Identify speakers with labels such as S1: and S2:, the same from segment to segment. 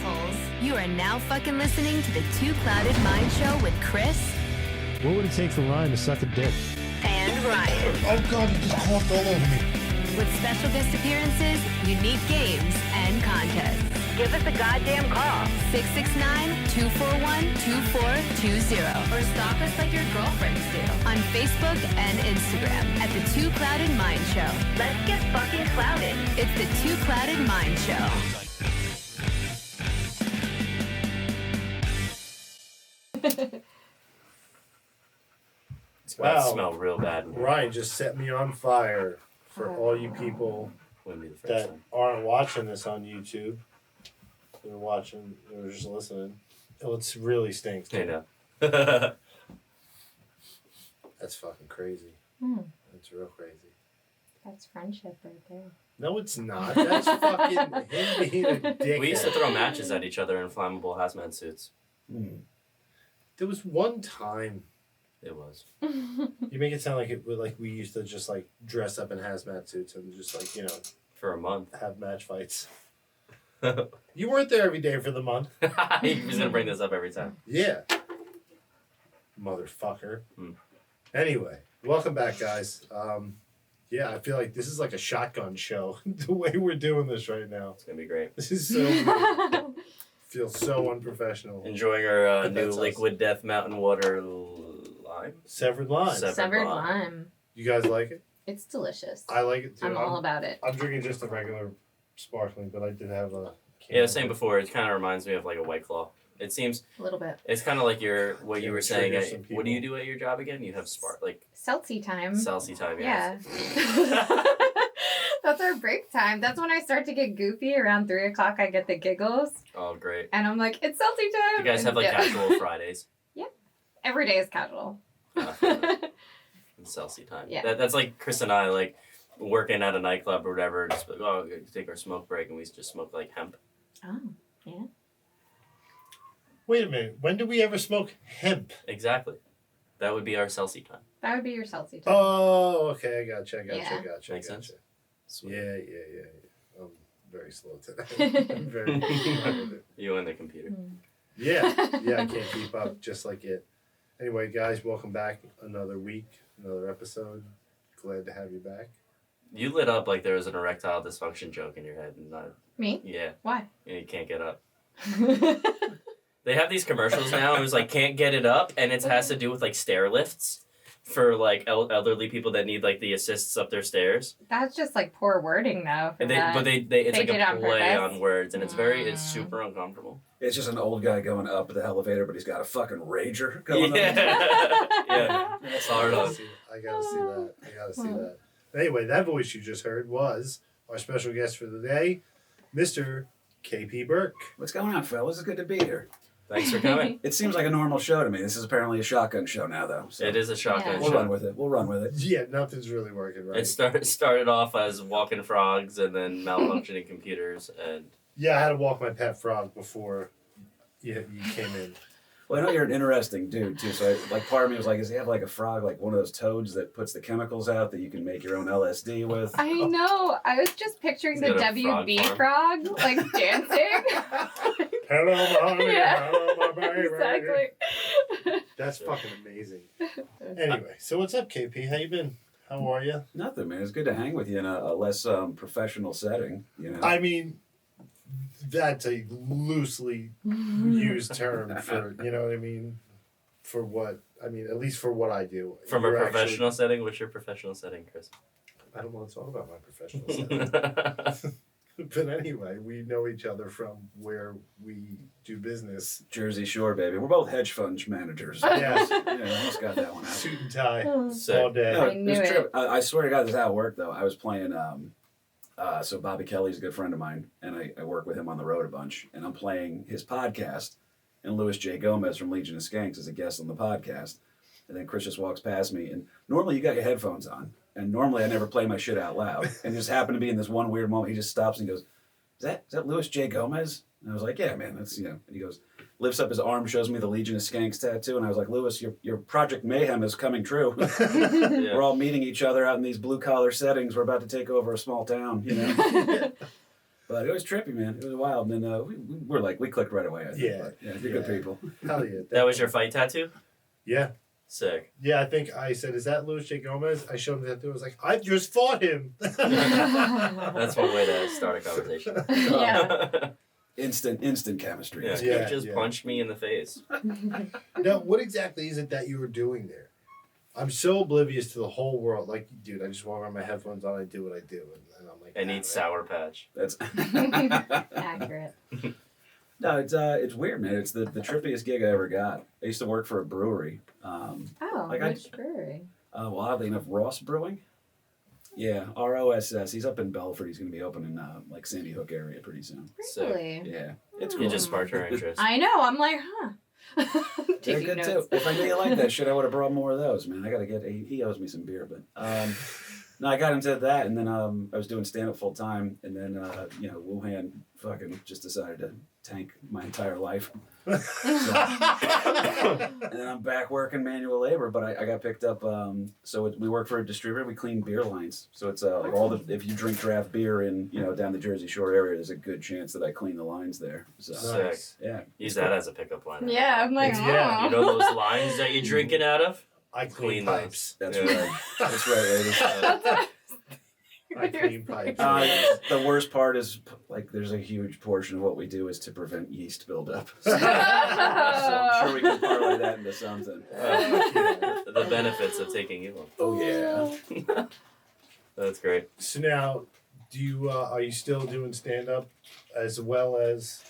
S1: assholes. You are now fucking listening to the Two Clouded Mind Show with Kris.
S2: What would it take for Ryan to suck a dick?
S1: And Ryan.
S3: Oh God, you just coughed all over me.
S1: With special guest appearances, unique games, and contests. Give us a goddamn call. 669-241-2420. Or stalk us like your girlfriends do. On Facebook and Instagram at the Two Clouded Mind Show. Let's get fucking clouded. It's the Two Clouded Mind Show.
S4: It's about to smell real bad in here.
S2: Ryan just set me on fire for all you people
S4: Wouldn't be the first
S2: that
S4: time.
S2: aren't watching this on YouTube. They're watching, they're just listening. Oh, it really stinks.
S4: I know.
S2: That's fucking crazy. That's real crazy.
S5: That's friendship right there.
S2: No, it's not. That's fucking him being a dick.
S4: We used to throw matches at each other in flammable hazmat suits.
S2: There was one time.
S4: It was.
S2: You make it sound like we used to just like dress up in hazmat suits and just like, you know,
S4: For a month.
S2: have match fights. You weren't there every day for the month.
S4: He was going to bring this up every time.
S2: Yeah. Motherfucker. Anyway, welcome back, guys. Yeah, I feel like this is like a shotgun show. The way we're doing this right now.
S4: It's going to be great.
S2: This is so weird. Feels so unprofessional.
S4: Enjoying our
S2: But
S4: new
S2: that's us.
S4: Liquid Death Mountain Water lime.
S2: Severed lime.
S5: Severed lime.
S2: You guys like it?
S5: It's delicious.
S2: I like it too.
S5: I'm all about it.
S2: I'm drinking just a regular sparkling, but I did have a can.
S4: Yeah, I was saying before, it kind of reminds me of like a White Claw. It seems,
S5: A little bit.
S4: it's kind of like what you were saying.
S2: trigger some
S4: What do you
S2: people.
S4: do at your job again? You have
S5: Seltzy time.
S4: Salsy time,
S5: Yeah.
S4: yeah.
S5: That's our break time. That's when I start to get goofy. Around 3 o'clock, I get the giggles.
S4: Oh, great.
S5: And I'm like, it's Seltzy time.
S4: You guys have like casual Fridays.
S5: Every day is casual.
S4: It's Salsy time.
S5: Yeah.
S4: That's like Kris and I, like, working at a nightclub or whatever, just like, oh, we take our smoke break, and we just smoke like hemp.
S5: Oh, yeah.
S2: Wait a minute. When do we ever smoke hemp?
S4: Exactly. That would be our Celsi time.
S5: That would be your Seltzy time.
S2: Oh, okay. I gotcha.
S5: Yeah.
S4: Makes sense? Sweet.
S2: Yeah. I'm very slow today. I'm very
S4: You and the computer.
S2: Yeah, I can't keep up just like it. Anyway, guys, welcome back. Another week, another episode. Glad to have you back.
S4: You lit up like there was an erectile dysfunction joke in your head. And not,
S5: Me?
S4: yeah.
S5: Why?
S4: And you can't get up. They have these commercials now. It was like, can't get it up. And it has to do with like stair lifts for like elderly people that need like the assists up their stairs.
S5: That's just like poor wording though. For
S4: And
S5: that.
S4: it's
S5: They
S4: like
S5: did it
S4: a
S5: on
S4: play
S5: purpose?
S4: on words. And it's super uncomfortable.
S6: It's just an old guy going up the elevator, but he's got a fucking rager going on.
S4: Yeah. It's hard on.
S2: I gotta see that. Anyway, that voice you just heard was our special guest for the day, Mr. KP Burke.
S6: What's going on, fellas? It's good to be here.
S4: Thanks for coming.
S6: It seems like a normal show to me. This is apparently a shotgun show now, though. So
S4: It is a shotgun
S6: We'll
S4: show.
S6: run with it.
S2: Yeah, nothing's really working right.
S4: It started off as walking frogs and then malfunctioning computers and
S2: Yeah, I had to walk my pet frog before you came in.
S6: Well, I know you're an interesting dude, too. So, part of me was like, does he have like a frog, like one of those toads that puts the chemicals out that you can make your own LSD with?
S5: I know. I was just picturing
S4: He's
S5: the
S4: got a frog
S5: WB
S4: farm.
S5: frog, like dancing.
S2: Hello, mommy.
S5: Yeah.
S2: Hello, my baby.
S5: Exactly.
S2: That's fucking amazing. Anyway, so what's up, KP? How you been? How are you?
S6: Nothing, man. It's good to hang with you in a less professional setting, you know?
S2: I mean, that's a loosely used term for, you know what I mean? For what, I mean, at least for what I do.
S4: from a
S2: You're
S4: professional setting. What's your professional setting, Kris?
S2: I don't want to talk about my professional setting. But anyway, we know each other from where we do business.
S6: Jersey Shore, baby. We're both hedge fund managers.
S2: Yes,
S6: Yeah, I almost got that one out.
S2: suit and tie
S4: Sick.
S2: all day.
S6: No,
S5: I knew
S6: it's
S5: it.
S6: true. I swear to God, this is how it worked, though. I was playing, so Bobby Kelly's a good friend of mine, and I work with him on the road a bunch, and I'm playing his podcast, and Louis J. Gomez from Legion of Skanks is a guest on the podcast, and then Kris just walks past me, and normally you got your headphones on, and normally I never play my shit out loud, and it just happened to be in this one weird moment, he just stops and goes, is that Louis J. Gomez? And I was like, yeah, man, that's, you know, and he goes, lifts up his arm, shows me the Legion of Skanks tattoo, and I was like, Louis, your Project Mayhem is coming true.
S4: Yeah.
S6: We're all meeting each other out in these blue-collar settings. We're about to take over a small town, you know? But it was trippy, man. It was wild. And then we clicked right away. I think.
S2: Yeah.
S6: But, yeah, they're good people.
S2: Hell yeah.
S4: That was your fight tattoo?
S2: Yeah.
S4: Sick.
S2: Yeah, I think I said, "Is that Luis J. Gomez?" I showed him the tattoo. I was like, "I just fought him."
S4: That's one way to start a conversation.
S5: Yeah.
S6: Instant chemistry.
S4: Yeah,
S2: Yeah,
S4: you just
S2: yeah.
S4: punched me in the face.
S2: Now, what exactly is it that you were doing there? I'm so oblivious to the whole world. Like, dude, I just walk around my headphones on. I do what I do, and I'm like,
S4: And
S2: "Ah,
S4: eat
S2: man."
S4: Sour Patch.
S6: That's
S5: Accurate.
S6: No, it's weird, man. It's the trippiest gig I ever got. I used to work for a brewery.
S5: Oh,
S6: Like
S5: which brewery?
S6: Well, oddly enough, Ross Brewing. Yeah, ROSS. He's up in Belford. He's going to be opening like Sandy Hook area pretty soon.
S5: Really?
S6: Yeah, it's
S5: Hmm.
S6: cool.
S4: You just sparked her interest.
S5: I know. I'm like, huh.
S6: They're
S5: Taking
S6: good
S5: notes.
S6: too. If I knew you like that shit, I would have brought more of those, man. I got to get. He owes me some beer, but no, I got into that, and then I was doing stand up full time, and then Wuhan fucking just decided to tank my entire life. So, and then I'm back working manual labor, but I got picked up. We work for a distributor. We clean beer lines, so it's like if you drink draft beer in down the Jersey Shore area, there's a good chance that I clean the lines there. So
S4: Sick.
S6: yeah,
S4: Use that as a pickup line.
S5: Yeah, I'm like,
S2: Yeah.
S4: You know those lines that you're drinking out of?
S2: I clean
S4: Clean
S2: pipes.
S6: that's
S4: Yeah.
S6: right. That's right, ladies.
S2: I clean pipes.
S6: The worst part is like there's a huge portion of what we do is to prevent yeast buildup. So
S5: oh.
S6: I'm sure we can parlay that into something.
S4: The benefits of taking you.
S6: Oh yeah.
S4: That's great.
S2: So now, do you are you still doing stand up as well as?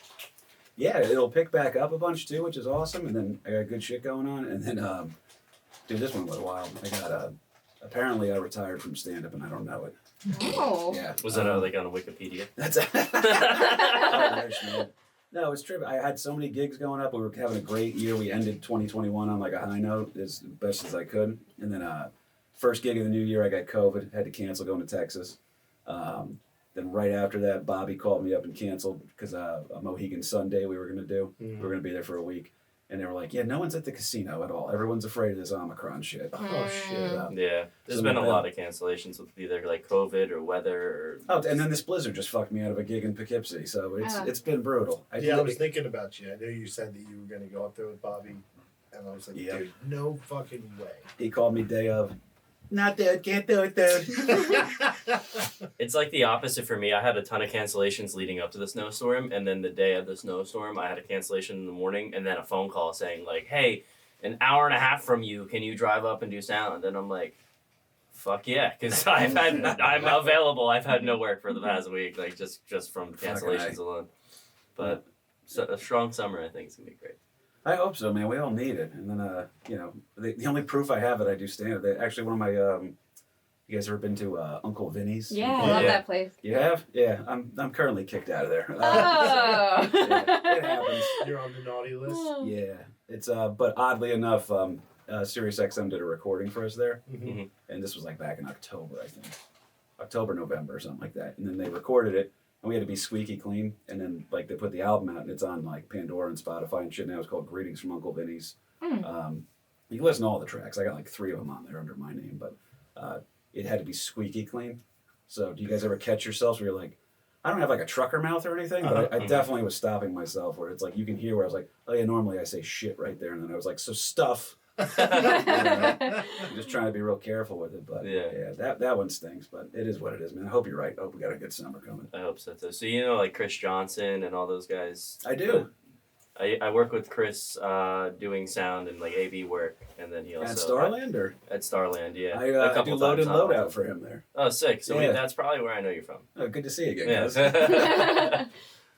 S6: Yeah, it'll pick back up a bunch too, which is awesome. And then I got good shit going on. And then, dude, this one was wild. I got apparently I retired from stand up and I don't know it.
S5: Oh.
S6: Yeah.
S4: Was that like on Wikipedia?
S6: That's I wish, man. No, it's true. I had so many gigs going up. We were having a great year. We ended 2021 on like a high note, as best as I could. And then first gig of the new year, I got COVID. Had to cancel going to Texas. Then right after that, Bobby called me up and canceled because a Mohegan Sunday we were going to do. We were going to be there for a week. And they were like, yeah, no one's at the casino at all. Everyone's afraid of this Omicron shit.
S2: Oh shit!
S4: Yeah. There's been a lot of cancellations with either like COVID or weather or...
S6: Oh, and then this blizzard just fucked me out of a gig in Poughkeepsie. So it's been brutal.
S2: I was thinking about you. I know you said that you were going to go up there with Bobby, and I was like,
S6: Yeah.
S2: dude, no fucking way.
S6: He called me day of. Not dude, can't do it, dude.
S4: It's like the opposite for me. I had a ton of cancellations leading up to the snowstorm, and then the day of the snowstorm, I had a cancellation in the morning, and then a phone call saying like, "Hey, an hour and a half from you, can you drive up and do sound?" And I'm like, "Fuck yeah," because I'm available. I've had no work for the past week, like just from cancellations alone. But a strong summer, I think, is gonna be great.
S6: I hope so, man. We all need it. And then, the only proof I have that I do stand up, actually one of my, you guys ever been to Uncle Vinny's?
S5: Yeah, I love that place.
S6: You have? Yeah, I'm currently kicked out of there.
S5: Oh.
S6: Yeah, it happens.
S2: You're on the naughty list.
S6: Yeah, it's but oddly enough, SiriusXM did a recording for us there,
S2: Mm-hmm.
S6: and this was like back in October, I think, October, November, or something like that. And then they recorded it, and we had to be squeaky clean. And then like they put the album out, and it's on like Pandora and Spotify and shit now. It's called Greetings from Uncle Vinny's.
S5: Mm.
S6: You can listen to all the tracks. I got like 3 of them on there under my name, but it had to be squeaky clean. So do you guys ever catch yourselves where you're like, I don't have like a trucker mouth or anything, but I definitely was stopping myself where it's like you can hear where I was like, oh yeah, normally I say shit right there, and then I was like, so stuff. I'm just trying to be real careful with it, but yeah, that one stinks, but it is what it is, man. I hope you're right. I hope we got a good summer coming.
S4: I hope so too. So you know, like Chris Johnson and all those guys.
S6: I do.
S4: I work with Kris doing sound and like AV work, and then he also
S6: At Starland or
S4: at Starland, yeah.
S6: I
S4: a
S6: do
S4: couple
S6: load and
S4: times
S6: load
S4: on.
S6: out for him there.
S4: Oh, sick! So
S6: Yeah.
S4: that's probably where I know you from.
S6: Oh, good to see you again,
S4: Yeah,
S6: guys.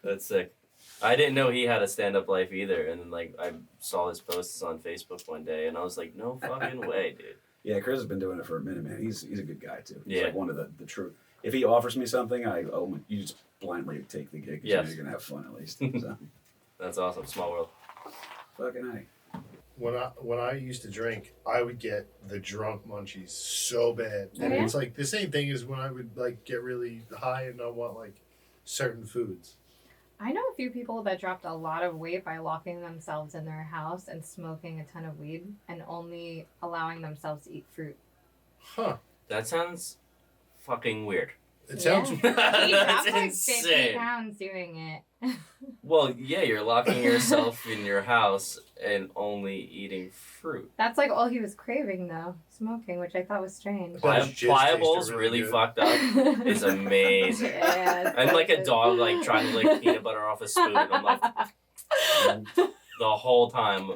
S4: that's sick. I didn't know he had a stand-up life either, and then like I saw his posts on Facebook one day, and I was like, no fucking way, dude.
S6: Yeah, Kris has been doing it for a minute, man. He's a good guy too. He's
S4: Yeah.
S6: like one of the true. If he offers me something, you just blindly take the gig. 'Cause you know
S4: Yes.
S6: you're gonna have fun at least. So,
S4: That's awesome. Small world.
S6: fucking A.
S2: When I used to drink, I would get the drunk munchies so bad, and
S5: Yeah?
S2: it's like the same thing as when I would like get really high and I want like certain foods.
S5: I know a few people that dropped a lot of weight by locking themselves in their house and smoking a ton of weed and only allowing themselves to eat fruit.
S2: Huh?
S4: That sounds fucking weird.
S2: It sounds.
S5: He
S4: That's
S5: dropped like 50
S4: insane.
S5: pounds doing it.
S4: Well, yeah, you're locking yourself in your house and only eating fruit.
S5: That's like all he was craving though, smoking, which I thought was strange.
S2: But his jizz
S4: Pliables
S2: tasted
S4: really
S2: really good.
S4: fucked up. It's amazing.
S5: Yeah,
S4: I'm like a
S5: so
S4: dog, like trying to lick peanut butter off a spoon. I'm like the whole time,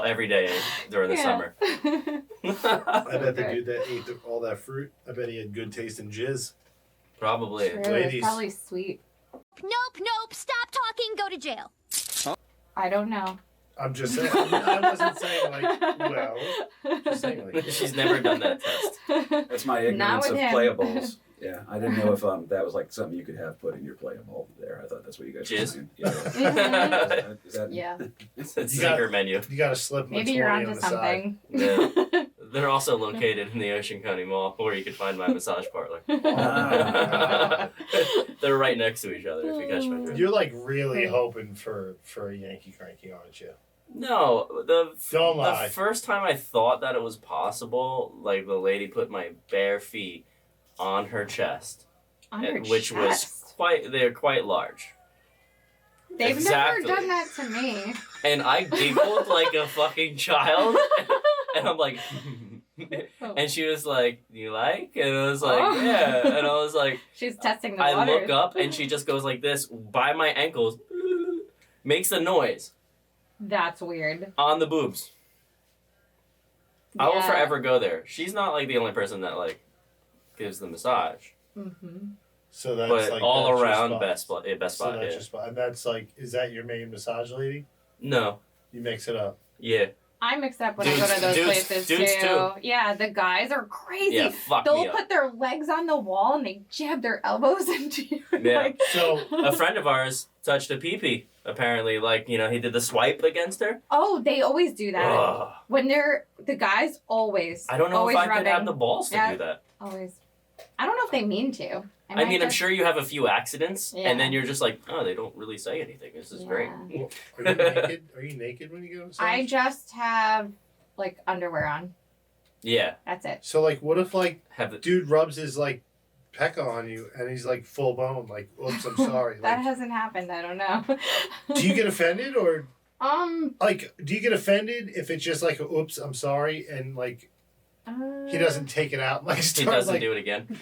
S4: every day during the summer.
S2: I bet the dude that ate all that fruit, I bet he had good taste in jizz.
S4: Probably.
S5: True, it's
S2: Ladies.
S5: probably sweet.
S7: Nope, stop talking, go to jail.
S5: I don't know.
S2: I'm just saying. I wasn't saying like, well, just saying like.
S4: She's never done that test.
S6: That's my
S5: Not
S6: ignorance of
S5: with him.
S6: playables. Yeah, I didn't know if that was like something you could have put in your playable there. I thought that's what you guys were
S4: Jizz?
S6: saying. Yeah.
S5: Mhm.
S6: Is that,
S5: Yeah.
S4: It's a
S2: You
S4: secret menu.
S2: You gotta slip them a
S5: Maybe
S2: 20
S5: you're
S2: on
S5: onto
S2: the side.
S5: something.
S4: Yeah. They're also located in the Ocean County Mall, where you can find my massage parlor.
S6: Ah.
S4: They're right next to each other, if you catch my drift.
S2: You're like really hoping for a Yankee cranky, aren't you?
S4: No,
S2: Don't lie.
S4: the first time I thought that it was possible, like the lady put my bare feet on her chest,
S5: On your
S4: which was
S5: chest.
S4: they're quite large.
S5: They've
S4: Exactly.
S5: never done that to me.
S4: And I giggled like a fucking child, and I'm like, and she was like, "You like?" And I was like,
S5: Oh.
S4: "Yeah," and I was like,
S5: She's testing the
S4: I
S5: waters.
S4: look up, and she just goes like this by my ankles, makes the noise
S5: That's weird.
S4: on the boobs. I will
S5: Yeah.
S4: forever go there. She's not like the only person that like gives the massage,
S5: Mm-hmm.
S2: So that's
S4: but
S2: like
S4: all
S2: that's your
S4: around
S2: spot.
S4: best
S2: So
S4: spot.
S2: that's
S4: Yeah.
S2: your spot, and that's like, is that your main massage lady?
S4: No.
S2: You mix it up.
S4: Yeah.
S5: I mix up when I go to those places
S4: dudes too.
S5: Yeah, the guys are crazy.
S4: Yeah. Fuck
S5: They'll
S4: me up.
S5: put their legs on the wall and they jab their elbows into you.
S4: Yeah.
S5: Like,
S2: So
S4: A friend of ours touched a pee-pee. Apparently, like he did the swipe against her.
S5: oh, they always do that.
S4: Ugh.
S5: When they're the guys always.
S4: I don't know
S5: always
S4: if I could
S5: rubbing.
S4: have the balls to
S5: Yeah.
S4: do that.
S5: Always. I don't know if they mean to.
S4: I
S5: might
S4: mean, I'm
S5: just-
S4: sure you have a few accidents,
S5: Yeah.
S4: and then you're just like, oh, they don't really say anything. This is great.
S5: Yeah.
S2: are you naked? Are you naked when you go to massage?
S5: I just have like underwear on.
S4: Yeah.
S5: That's it.
S2: So like, what if like
S4: Have the
S2: dude rubs his like pecker on you and he's like full bone, like, oops, I'm sorry.
S5: That
S2: Like,
S5: hasn't happened. I don't know.
S2: do you get offended or
S5: Um.
S2: like do you get offended if it's just like a, oops, I'm sorry, and like he doesn't take it out like
S4: he
S2: start,
S4: doesn't
S2: like,
S4: do it again.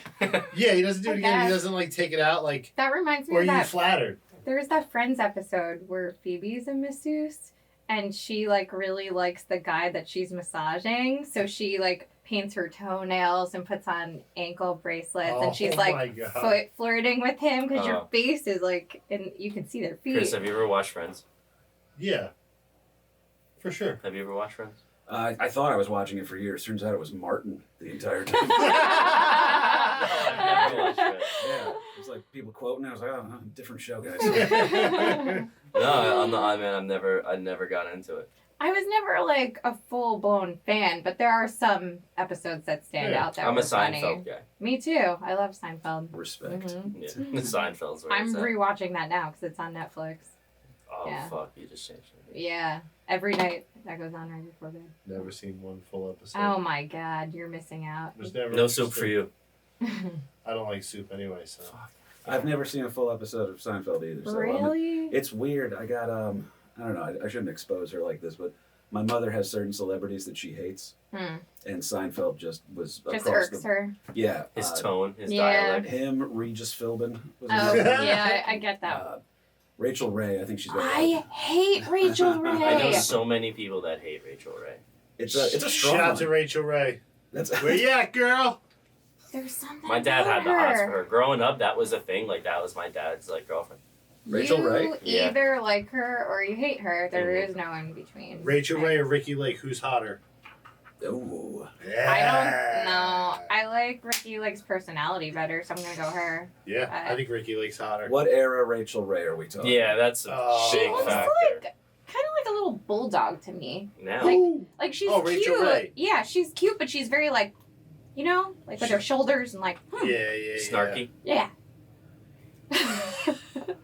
S2: yeah, he doesn't do
S5: I
S2: it again. He
S5: guess.
S2: doesn't like take it out like,
S5: That reminds me
S2: or are
S5: of
S2: you
S5: that.
S2: flattered?
S5: There's that Friends episode where Phoebe's a masseuse and she like really likes the guy that she's massaging, so she like paints her toenails and puts on ankle bracelets and she's
S2: Oh my
S5: like
S2: God.
S5: foot flirting with him because your
S4: Oh.
S5: face is like and you can see their feet.
S4: Chris, have you ever watched Friends?
S2: Yeah, for sure.
S4: Have you ever watched Friends?
S6: I thought I was watching it for years. Turns out it was Martin the entire time.
S4: I've never watched Friends.
S6: Yeah, it's like people quoting. I was like, oh, different show, guys.
S4: No, I never got into it.
S5: I was never like a full blown fan, but there are some episodes that stand
S2: Yeah.
S5: out that
S4: I'm
S5: were
S4: a Seinfeld
S5: funny.
S4: guy.
S5: Me too. I love Seinfeld.
S6: Respect.
S5: Mhm.
S4: Yeah, Seinfeld's where
S5: I'm
S4: it's at.
S5: rewatching that now because it's on Netflix.
S4: Oh
S5: yeah.
S4: fuck! You just changed it.
S5: Yeah, every night that goes on right before bed.
S2: Never seen one full episode.
S5: Oh my god, you're missing out.
S2: Was never
S4: No soup for
S2: interested.
S4: you.
S2: I don't like soup anyway, so.
S6: I've never seen a full episode of Seinfeld either. So
S5: Really?
S6: it's weird. I got I don't know. I shouldn't expose her like this, but my mother has certain celebrities that she hates,
S5: Hmm.
S6: and Seinfeld just was
S5: Just
S6: across
S5: irks
S6: the
S5: her.
S6: yeah.
S4: His tone, his
S5: Yeah.
S4: dialect.
S6: Him, Regis Philbin was
S5: Oh
S6: another.
S5: yeah, I get that.
S6: Rachel Ray, I think she's. got
S5: I hate Rachel Ray.
S4: I know so many people that hate Rachel Ray.
S6: It's a strong
S2: Shout out
S6: one.
S2: to Rachel Ray.
S6: That's
S2: Where you at, girl?
S5: There's something.
S4: My dad
S5: about
S4: had the hots for her. Growing up, that was a thing. Like that was my dad's like girlfriend.
S6: Rachel
S5: you
S6: Ray?
S4: Yeah.
S5: either like her or you hate her. There
S4: Mhm.
S5: is no in between.
S2: Rachel Ray or Ricky Lake? Who's hotter?
S6: Ooh.
S2: Yeah.
S5: I don't know. I like Ricky Lake's personality better, so I'm gonna go her.
S2: Yeah, I think Ricky Lake's hotter.
S6: What era Rachel Ray are we talking?
S4: Yeah, that's a
S2: Oh.
S5: She
S4: big
S5: looks
S4: factor.
S5: like kind of like a little bulldog to me.
S4: Now,
S2: Ooh.
S5: Like she's
S2: Oh, Rachel
S5: cute.
S2: Ray.
S5: Yeah, she's cute, but she's very like, you know, like with her shoulders and like,
S2: Yeah.
S4: snarky.
S5: yeah.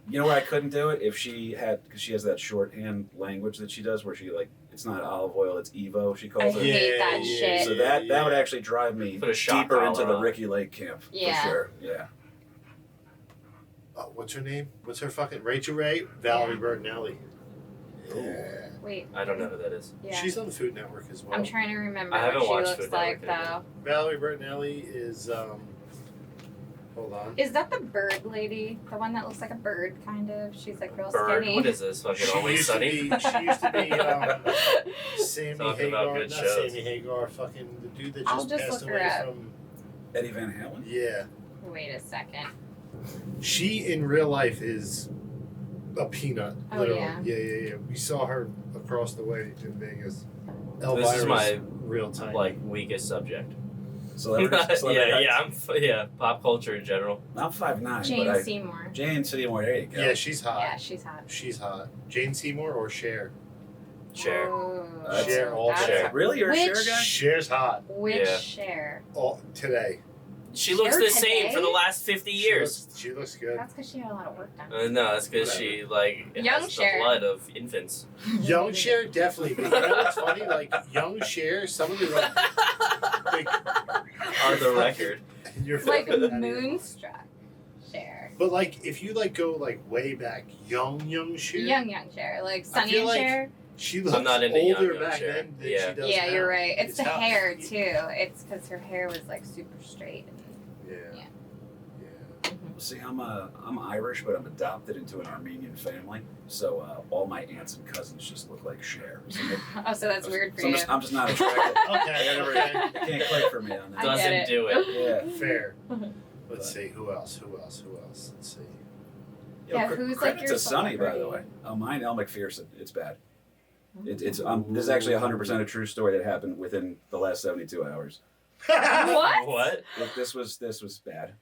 S6: You know where I couldn't do it? If she had, because she has that shorthand language that she does where she like, it's not olive oil, it's Evo, she
S5: I
S6: calls it.
S5: hate that shit.
S6: So that would actually drive me
S4: Put a shock
S6: deeper into
S4: collar
S6: the
S4: on.
S6: Ricky Lake camp.
S5: Yeah.
S6: For sure. Yeah.
S2: what's her name? What's her fucking Rachel Ray? Valerie
S5: Yeah.
S2: Bertinelli. Yeah.
S5: Wait.
S4: I don't know who that is.
S5: Yeah.
S2: She's on the Food Network as well.
S5: I'm trying to remember
S4: I haven't
S5: what she
S4: watched
S5: looks
S4: Food
S5: like
S4: Network
S5: though.
S2: Valerie Bertinelli is hold on.
S5: Is that the bird lady? The one that looks like a bird, kind of? She's like real
S4: Bird.
S5: skinny.
S4: What is this? Fucking Always Sunny.
S2: She used to be Sammy
S4: Talking about
S2: Hagar,
S4: good
S2: not
S4: shows.
S2: Sammy Hagar, fucking the dude that
S5: I'll
S2: just
S5: just
S2: passed
S5: look her
S2: away
S5: up.
S2: from.
S6: Eddie Van Halen.
S2: Yeah,
S5: Wait a second.
S2: she in real life is a peanut.
S5: Oh,
S2: Literally.
S5: yeah.
S2: Yeah. We saw her across the way in Vegas.
S4: This is
S2: Elvira's
S4: my
S2: real time.
S4: like weakest subject.
S6: Celebrities.
S4: Pop culture in general.
S6: I'm 5'9",
S5: Jane
S6: but
S5: Seymour.
S6: Jane Seymour. There you go.
S2: Yeah, she's hot.
S5: Yeah, she's hot.
S2: She's hot. Jane Seymour or Cher?
S4: Cher.
S5: Oh,
S2: Cher, all
S5: that's-
S4: Cher.
S6: Really, you're a
S5: Which-
S6: Cher guy?
S2: Cher's hot.
S5: Which
S4: Yeah.
S5: Cher?
S2: All today.
S4: She looks
S5: Cher
S4: the same
S5: today?
S4: for the last 50 years.
S2: She looks good.
S5: That's because she had a lot of work done.
S4: No, that's because she like
S5: Young
S4: has
S5: Cher.
S4: the blood of infants.
S2: Young Cher, definitely. But you know what's funny? Like, young Cher, some of the like,
S4: On the record.
S2: you're
S5: Like
S2: fucking out of your mind.
S5: Moonstruck Cher.
S2: But like, if you like go like way back, young Cher,
S5: Young Cher. Like Sunny
S2: feel
S5: and
S2: like
S5: Cher.
S2: she looks
S4: not into
S2: older
S4: young
S2: back
S4: Cher.
S2: then than
S4: Yeah.
S2: she does
S5: Yeah,
S2: now.
S5: you're right. It's the
S2: how-
S5: hair too. It's because her hair was like super straight.
S2: Yeah.
S5: Yeah.
S2: Yeah.
S6: See, I'm Irish, but I'm adopted into an Armenian family, so all my aunts and cousins just look like Cher. So
S5: Oh, so that's weird for
S6: so
S5: you.
S6: I'm just not attracted.
S2: Okay. Okay.
S6: It can't click for me on that.
S5: I get
S4: Doesn't
S5: it.
S4: do it.
S6: Yeah.
S2: Fair. Let's see. Who else? Let's see.
S5: Yeah,
S6: cr-
S5: who's, like,
S6: credit
S5: your
S6: to Sonny, by the
S5: celebrity?
S6: way. Oh, mine, Elle McPherson. It's bad. It's this is actually 100% a true story that happened within the last 72 hours.
S5: What?
S4: What?
S6: This was bad.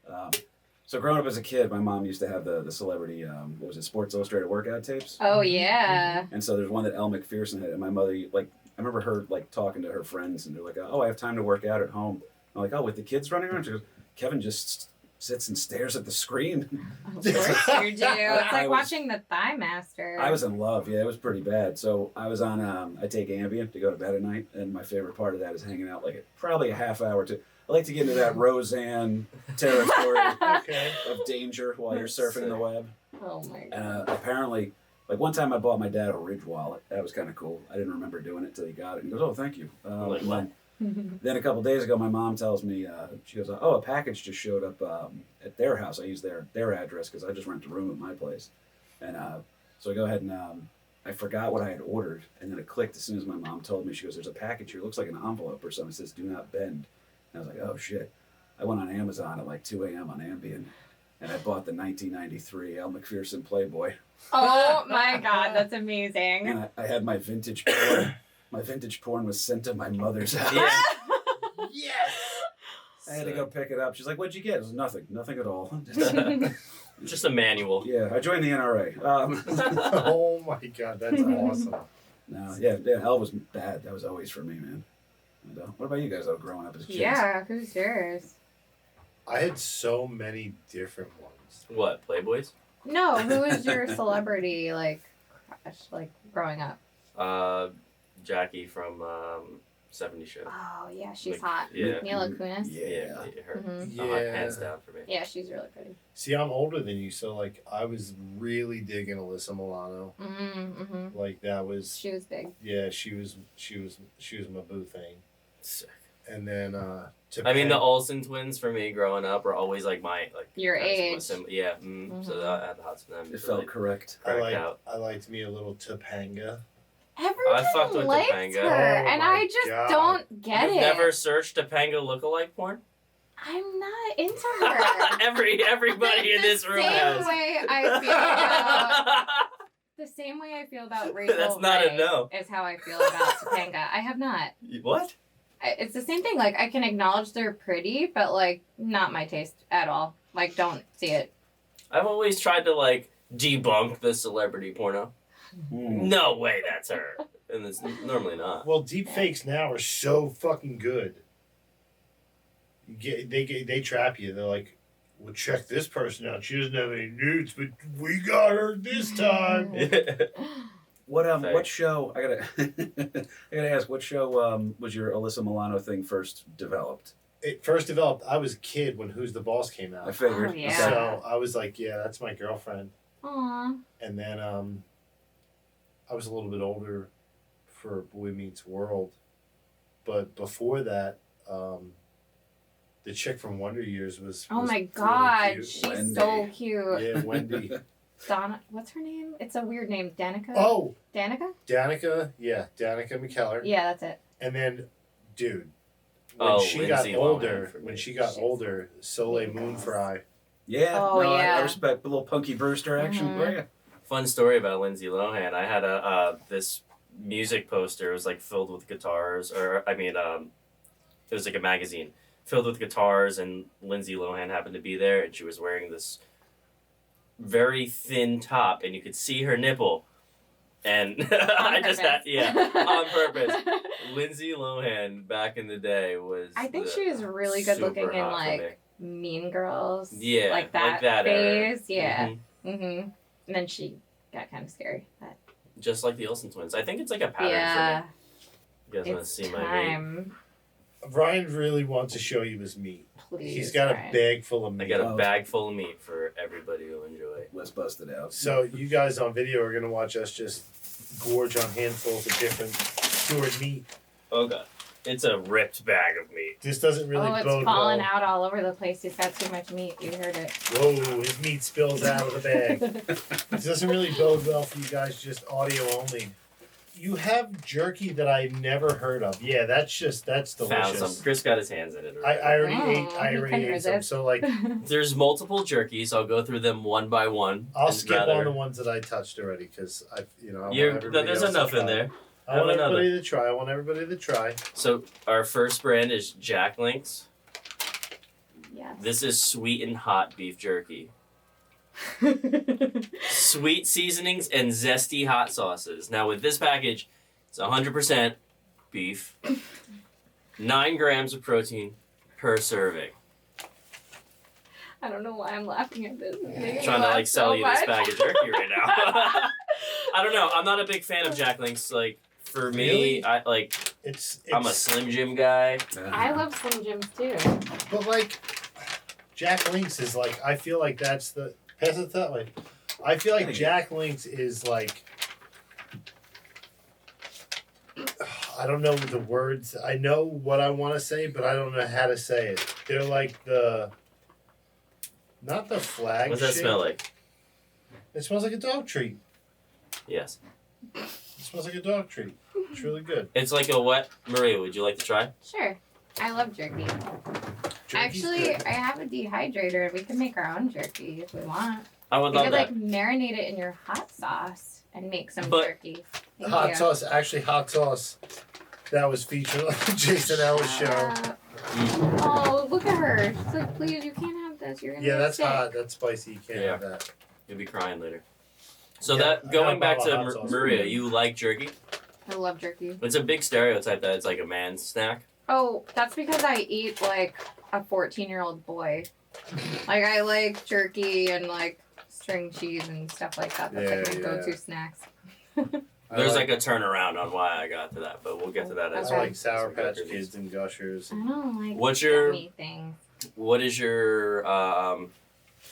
S6: So growing up as a kid, my mom used to have the celebrity what was it, Sports Illustrated workout tapes,
S5: Oh yeah.
S6: and so there's one that Elle McPherson had, and my mother like I remember her like talking to her friends, and they're like, "Oh, I have time to work out at home." I'm like, "Oh, with the kids running around?" She goes, "Kevin just sits and stares at the screen."
S5: Of course you do. It's
S6: I
S5: like
S6: was-
S5: watching The Thigh Master.
S6: I was in love. Yeah, it was pretty bad. So I was on. I take Ambien to go to bed at night, and my favorite part of that is hanging out like probably a half hour to. I like to get into that Roseanne territory
S2: Okay.
S6: of danger while you're surfing the web.
S5: Oh my god.
S6: And apparently, like one time I bought my dad a Ridge wallet. That was kind of cool. I didn't remember doing it till he got it. And he goes, "Oh, thank you."
S4: Like
S6: And
S4: what?
S6: then a couple days ago, my mom tells me, she goes, "Oh, a package just showed up at their house." I use their address because I just rent a room at my place. And so I go ahead and I forgot what I had ordered. And then it clicked as soon as my mom told me. She goes, "There's a package here. It looks like an envelope or something. It says, 'Do not bend.'" And I was like, "Oh, shit." I went on Amazon at like 2 a.m. on Ambien. And I bought the 1993 Elle McPherson Playboy.
S5: Oh my god, that's amazing.
S6: And I had my vintage porn. My vintage porn was sent to my mother's house.
S4: Yeah.
S2: Yes.
S6: I had to go pick it up. She's like, "What'd you get?" It was nothing at all.
S4: Just a manual.
S6: Yeah, I joined the NRA.
S2: Oh my god, that's awesome.
S6: No, yeah, Elle was bad. That was always for me, man. And, what about you guys, though, growing up as kids?
S5: Yeah, who's yours?
S2: I had so many different ones.
S4: What, Playboys?
S5: No, who was your celebrity like crush like growing up?
S4: Jackie from 70 Show.
S5: Oh yeah, she's
S4: Like,
S5: hot.
S4: yeah.
S5: Mila Kunis.
S6: Yeah.
S4: her.
S5: Mhm.
S4: Hands down for me.
S5: Yeah, she's really pretty.
S2: See, I'm older than you, so like I was really digging Alyssa Milano.
S5: Mm-hmm.
S2: Like that was
S5: She was big.
S2: yeah, she was my boo thing.
S4: Sick.
S2: And then
S4: I mean, the Olsen twins for me growing up were always like my
S5: Your age.
S4: Yeah. So
S5: Mhm.
S4: I had the hots for them.
S6: It felt correct.
S2: I liked me a little Topanga.
S5: Everyone
S4: fucked with
S5: liked
S4: Topanga.
S5: her,
S2: Oh
S5: and
S2: my
S5: I just
S2: God.
S5: don't get
S4: You've
S5: it.
S4: never searched Topanga lookalike porn?
S5: I'm not into her.
S4: Everybody in this room
S5: Same
S4: has.
S5: way I feel about the same way I feel about Rachel
S4: That's not a
S5: Ray
S4: no.
S5: is how I feel about Topanga. I have not.
S4: What?
S5: It's the same thing. Like I can acknowledge they're pretty, but like not my taste at all. Like don't see it.
S4: I've always tried to like debunk the celebrity porno. No way, that's her. And it's normally not.
S2: Well, deep fakes now are so fucking good. They trap you. They're like, well, check this person out. She doesn't have any nudes, but we got her this time.
S6: What show? I gotta ask. What show was your Alyssa Milano thing first developed?
S2: it first developed, I was a kid when Who's the Boss came out.
S6: I figured.
S5: Oh, yeah.
S2: So I was like, yeah, that's my girlfriend.
S5: Aw.
S2: And then I was a little bit older for Boy Meets World. But before that, the chick from Wonder Years was
S5: Oh
S2: was
S5: my
S2: really
S5: god,
S2: cute.
S5: she's
S6: Wendy.
S5: so cute.
S2: Yeah, Wendy.
S5: Donna, what's her name? It's a weird name. Danica?
S2: Oh,
S5: Danica?
S2: Danica. Yeah, Danica McKellar.
S5: Yeah, that's it.
S2: And then, dude, when
S4: Oh,
S2: she got
S4: Lindsay Lohan
S2: older,
S4: for me.
S2: when she got older, Soleil Moon Fry.
S6: Yeah.
S5: Oh,
S6: no, I
S5: yeah.
S6: respect the little Punky Brewster action
S5: Mhm.
S6: for you.
S4: Fun story about Lindsay Lohan. I had a this music poster. It was like filled with guitars, it was like a magazine filled with guitars, and Lindsay Lohan happened to be there, and she was wearing this very thin top, and you could see her nipple. And I just had, on purpose. Lindsay Lohan back in the day was.
S5: I think she was really good
S4: super
S5: looking in
S4: hot for me.
S5: like Mean Girls.
S4: Yeah,
S5: like that
S4: era.
S5: phase. Yeah.
S4: Mhm.
S5: Mm-hmm. And then she got kind of scary. But
S4: Just like the Olsen twins. I think it's like a pattern
S5: yeah,
S4: for me. You guys want to
S5: it's
S4: see my meat?
S5: time.
S2: Brian really wants to show you his meat.
S5: Please.
S2: He's got
S5: Ryan.
S2: a bag full of
S4: I
S2: meat.
S4: got a bag full of meat for everybody to enjoy.
S6: Let's bust it out.
S2: So you guys on video are gonna watch us just gorge on handfuls of different cured meat.
S4: Oh god. It's a ripped bag of meat.
S2: This doesn't really
S5: Oh, it's
S2: bode
S5: falling
S2: well.
S5: out all over the place. He's got too much meat. You heard it.
S2: Whoa, his meat spills out of the bag. This doesn't really bode well for you guys, just audio only. You have jerky that I never heard of. Yeah, that's
S4: Found some.
S2: delicious.
S4: Chris got his hands in it already.
S2: I already
S5: Oh,
S2: ate. I
S5: he
S2: already
S5: couldn't
S2: ate some.
S5: resist.
S2: So like,
S4: There's multiple jerkies. I'll go through them one by one.
S2: I'll
S4: and
S2: skip
S4: rather-
S2: on the ones that I touched already because I want
S4: You're,
S2: everybody
S4: there's
S2: else to
S4: enough in
S2: try.
S4: there.
S2: I want
S4: Have another.
S2: everybody to try. I want everybody to try.
S4: So our first brand is Jack Link's.
S5: Yes.
S4: This is sweet and hot beef jerky. Sweet seasonings and zesty hot sauces. Now with this package, it's 100% beef, 9 grams of protein per serving.
S5: I don't know why I'm laughing at this. It's making me
S4: Trying to
S5: laugh
S4: like sell
S5: so
S4: you this
S5: much.
S4: bag of jerky right now. I don't know. I'm not a big fan of Jack Link's. Like for me,
S2: Really?
S4: I'm a
S2: It's
S4: Slim Jim guy.
S5: I love Slim Jims too.
S2: but like Jack Link's is like I feel like that's the pass it that way. I feel like
S6: Thank you.
S2: Jack Link's is like I don't know the words. I know what I want to say, but I don't know how to say it. They're like not the flagship.
S4: What does that smell like?
S2: It smells like a dog treat.
S4: Yes.
S2: It smells like a dog treat. It's really good.
S4: It's like a wet. Maria, would you like to try?
S5: Sure. I love jerky.
S2: Jerky's
S5: Actually,
S2: good.
S5: I have a dehydrator. We can make our own jerky if we want.
S4: I would
S5: You
S4: love
S5: could
S4: that.
S5: like marinate it in your hot sauce and make some
S4: But-
S5: jerky. Thank
S2: hot
S5: you.
S2: sauce, actually hot sauce. That was featured on the Jason Ellis show.
S5: Oh, look at her. She's like, please, you can't have this. You're gonna
S2: Yeah,
S5: get
S2: that's
S5: sick.
S2: hot. That's spicy. You can't
S4: Yeah.
S2: have that.
S4: You'll be crying later. So
S2: Yeah, I
S4: that going
S2: got a
S4: back
S2: bottle
S4: to
S2: of hot sauce.
S4: Maria, you like jerky?
S5: I love jerky.
S4: It's a big stereotype that it's like a man's snack.
S5: Oh, that's because I eat like a 14-year-old boy. Like I like jerky and like string cheese and stuff like that. That's like my
S2: Yeah,
S5: go-to snacks.
S4: There's like a turnaround on why I got to that, but we'll get to that as
S2: I
S5: Okay.
S2: like Sour
S4: as we go
S2: Patch
S4: through these.
S2: Kids and Gushers.
S5: I don't like
S4: What's your-
S5: yummy things.
S4: What is your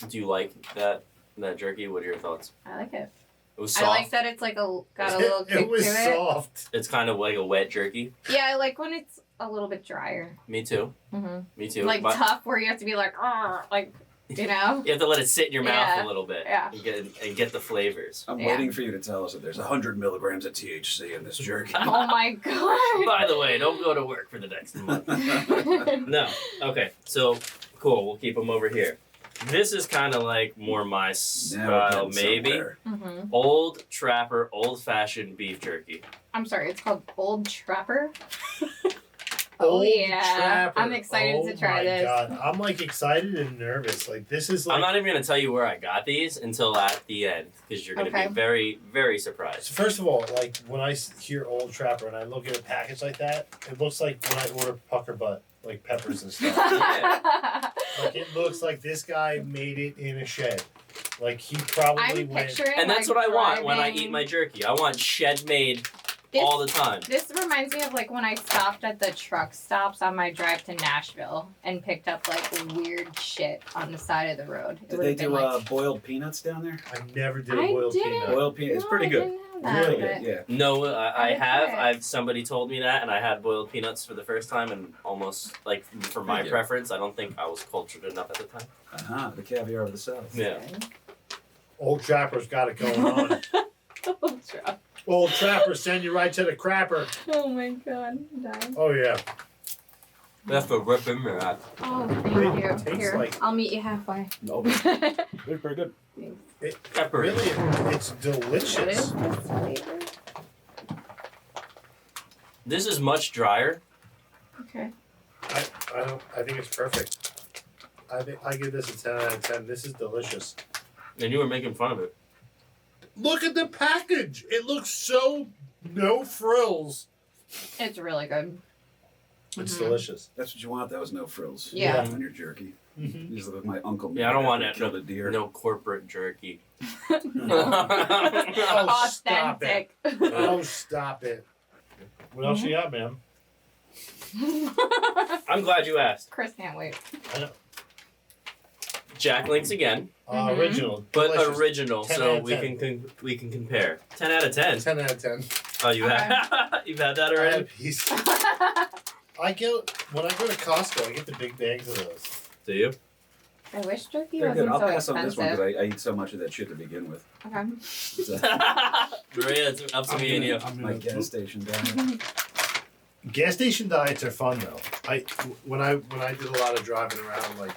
S4: do you like that jerky? What are your thoughts?
S5: I like it.
S4: It was
S5: I
S4: soft.
S5: like that it's like got a little kick
S2: It was
S5: to it.
S2: soft.
S4: It's kind of like a wet jerky.
S5: Yeah, I like when it's a little bit drier.
S4: Me too.
S5: Mm-hmm.
S4: Me too.
S5: Like
S4: But
S5: tough, where you have to be like, like, you know.
S4: you have to let it sit in your mouth
S5: Yeah.
S4: a little bit
S5: Yeah.
S4: and get the flavors.
S6: I'm
S5: Yeah.
S6: waiting for you to tell us that there's 100 milligrams of THC in this jerky.
S5: Oh my god.
S4: By the way, don't go to work for the next month. No. Okay. So cool. We'll keep them over here. This is kind of like more my
S6: Now we're
S4: style,
S6: getting
S4: maybe.
S6: somewhere.
S5: Mm-hmm.
S4: Old Trapper, old-fashioned beef jerky.
S5: I'm sorry, it's called Old Trapper.
S2: Old
S5: yeah.
S2: Trapper.
S5: I'm excited to try
S2: Oh my
S5: this.
S2: God. I'm like excited and nervous. Like this is like.
S4: I'm not even gonna tell you where I got these until at the end because you're gonna
S5: Okay.
S4: be very, very
S2: So
S4: surprised.
S2: first of all, like when I hear Old Trapper and I look at a package like that, it looks like when I order pucker butt, like peppers and stuff. Like it looks like this guy made it in a shed. Like he probably
S5: I'm
S2: went.
S5: picturing
S4: And that's
S5: like,
S4: what I want when I
S5: driving-
S4: eat my jerky. I want shed-made all the time.
S5: This reminds me of like when I stopped at the truck stops on my drive to Nashville and picked up like weird shit on the side of the road.
S6: Did they do boiled peanuts down there?
S2: I never did a boiled peanut.
S6: Boiled peanut. It's pretty good. Really good. Yeah.
S4: No, I have.
S5: try it.
S4: Somebody told me that, and I had boiled peanuts for the first time, and almost like for my preference, I don't think I was cultured enough at the time.
S6: The caviar of the South.
S4: Yeah.
S2: Old Trapper's got it going on.
S5: Old Trapper.
S2: Old Trapper, send you right to the crapper.
S5: Oh my god, I'm dying.
S2: Oh yeah.
S4: That's a rip in there.
S5: Oh, thank
S2: It
S5: you.
S2: tastes
S5: Here,
S2: like-
S5: I'll meet you halfway.
S6: No, they're pretty good.
S4: Pepper.
S2: Really, it's
S5: What
S2: delicious.
S5: is this flavor?
S4: This is much drier.
S5: Okay.
S2: I think it's perfect. I give this a 10 out of 10. This is delicious.
S4: And you were making fun of it.
S2: Look at the package. It looks so no frills.
S5: It's really good.
S2: It's
S5: Mhm.
S2: delicious.
S6: That's what you want. That was no frills.
S5: Yeah.
S6: On your jerky.
S2: Mm-hmm.
S6: These look like my uncle.
S4: Yeah, I don't want
S6: killed a deer.
S4: No corporate jerky.
S2: Oh, stop it.
S5: Authentic.
S2: Oh, stop it. What else you got, man?
S4: I'm glad you asked.
S5: Kris can't wait.
S4: Jack Links again,
S5: Mhm.
S2: Original.
S4: but
S2: Delicious.
S4: original,
S2: 10
S4: so
S2: out of
S4: we
S2: 10.
S4: can we can compare. 10 out of 10.
S2: 10 out of 10.
S4: Oh, you have you've had that
S2: I had a
S4: already?
S2: piece. I get when I go to Costco, I get the big bags of those.
S4: Do you?
S5: I wish jerky
S6: They're
S5: wasn't
S6: good. I'll
S5: so
S6: pass on this one
S5: expensive.
S6: because I eat so much of that shit to begin with.
S5: Okay.
S6: It's
S4: Maria, it's up to me and you.
S6: my gas station diet.
S2: Gas station diets are fun though. When I did a lot of driving around like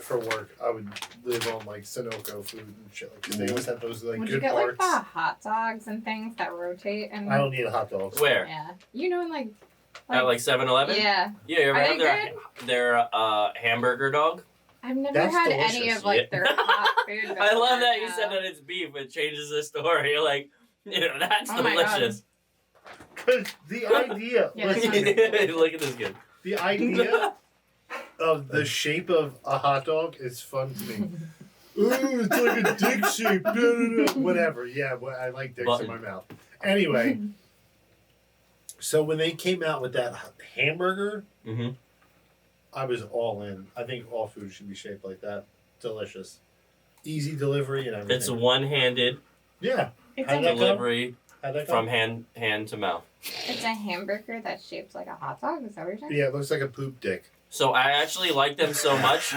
S2: for work, I would live on like Sunoco food and shit. Because they always have those like
S5: Would
S2: good
S5: you get
S2: parts.
S5: like the hot dogs and things that rotate? And
S2: I don't need a hot dog.
S4: Where?
S5: Yeah. You know, in like.
S4: At like 7-Eleven?
S5: Yeah.
S4: Yeah, you ever
S5: Are
S4: have
S5: they
S4: their hamburger dog?
S5: I've never
S2: That's
S5: had any
S2: delicious.
S5: of like
S4: Yeah.
S5: their hot food.
S4: I love that
S5: before,
S4: you said that it's beef. It changes the story. You're like, that's
S5: Oh my God.
S4: delicious.
S2: Because the idea,
S5: Yeah, that's
S2: listen,
S4: Look at this kid.
S2: the idea of the shape of a hot dog is fun to me. Ooh, it's like a dick shape. Whatever. Yeah, well, I like dicks
S4: Button.
S2: in my mouth. Anyway, so when they came out with that hamburger,
S4: Mm-hmm.
S2: I was all in. I think all food should be shaped like that. Delicious. Easy delivery and everything.
S4: It's one-handed
S2: Yeah.
S5: It's
S2: How'd that
S5: a,
S2: go?
S4: delivery
S2: How'd that go?
S4: from hand to mouth.
S5: it's a hamburger that's shaped like a hot dog. Is that what you're saying?
S2: Yeah, it looks like a poop dick.
S4: So I actually like them so much.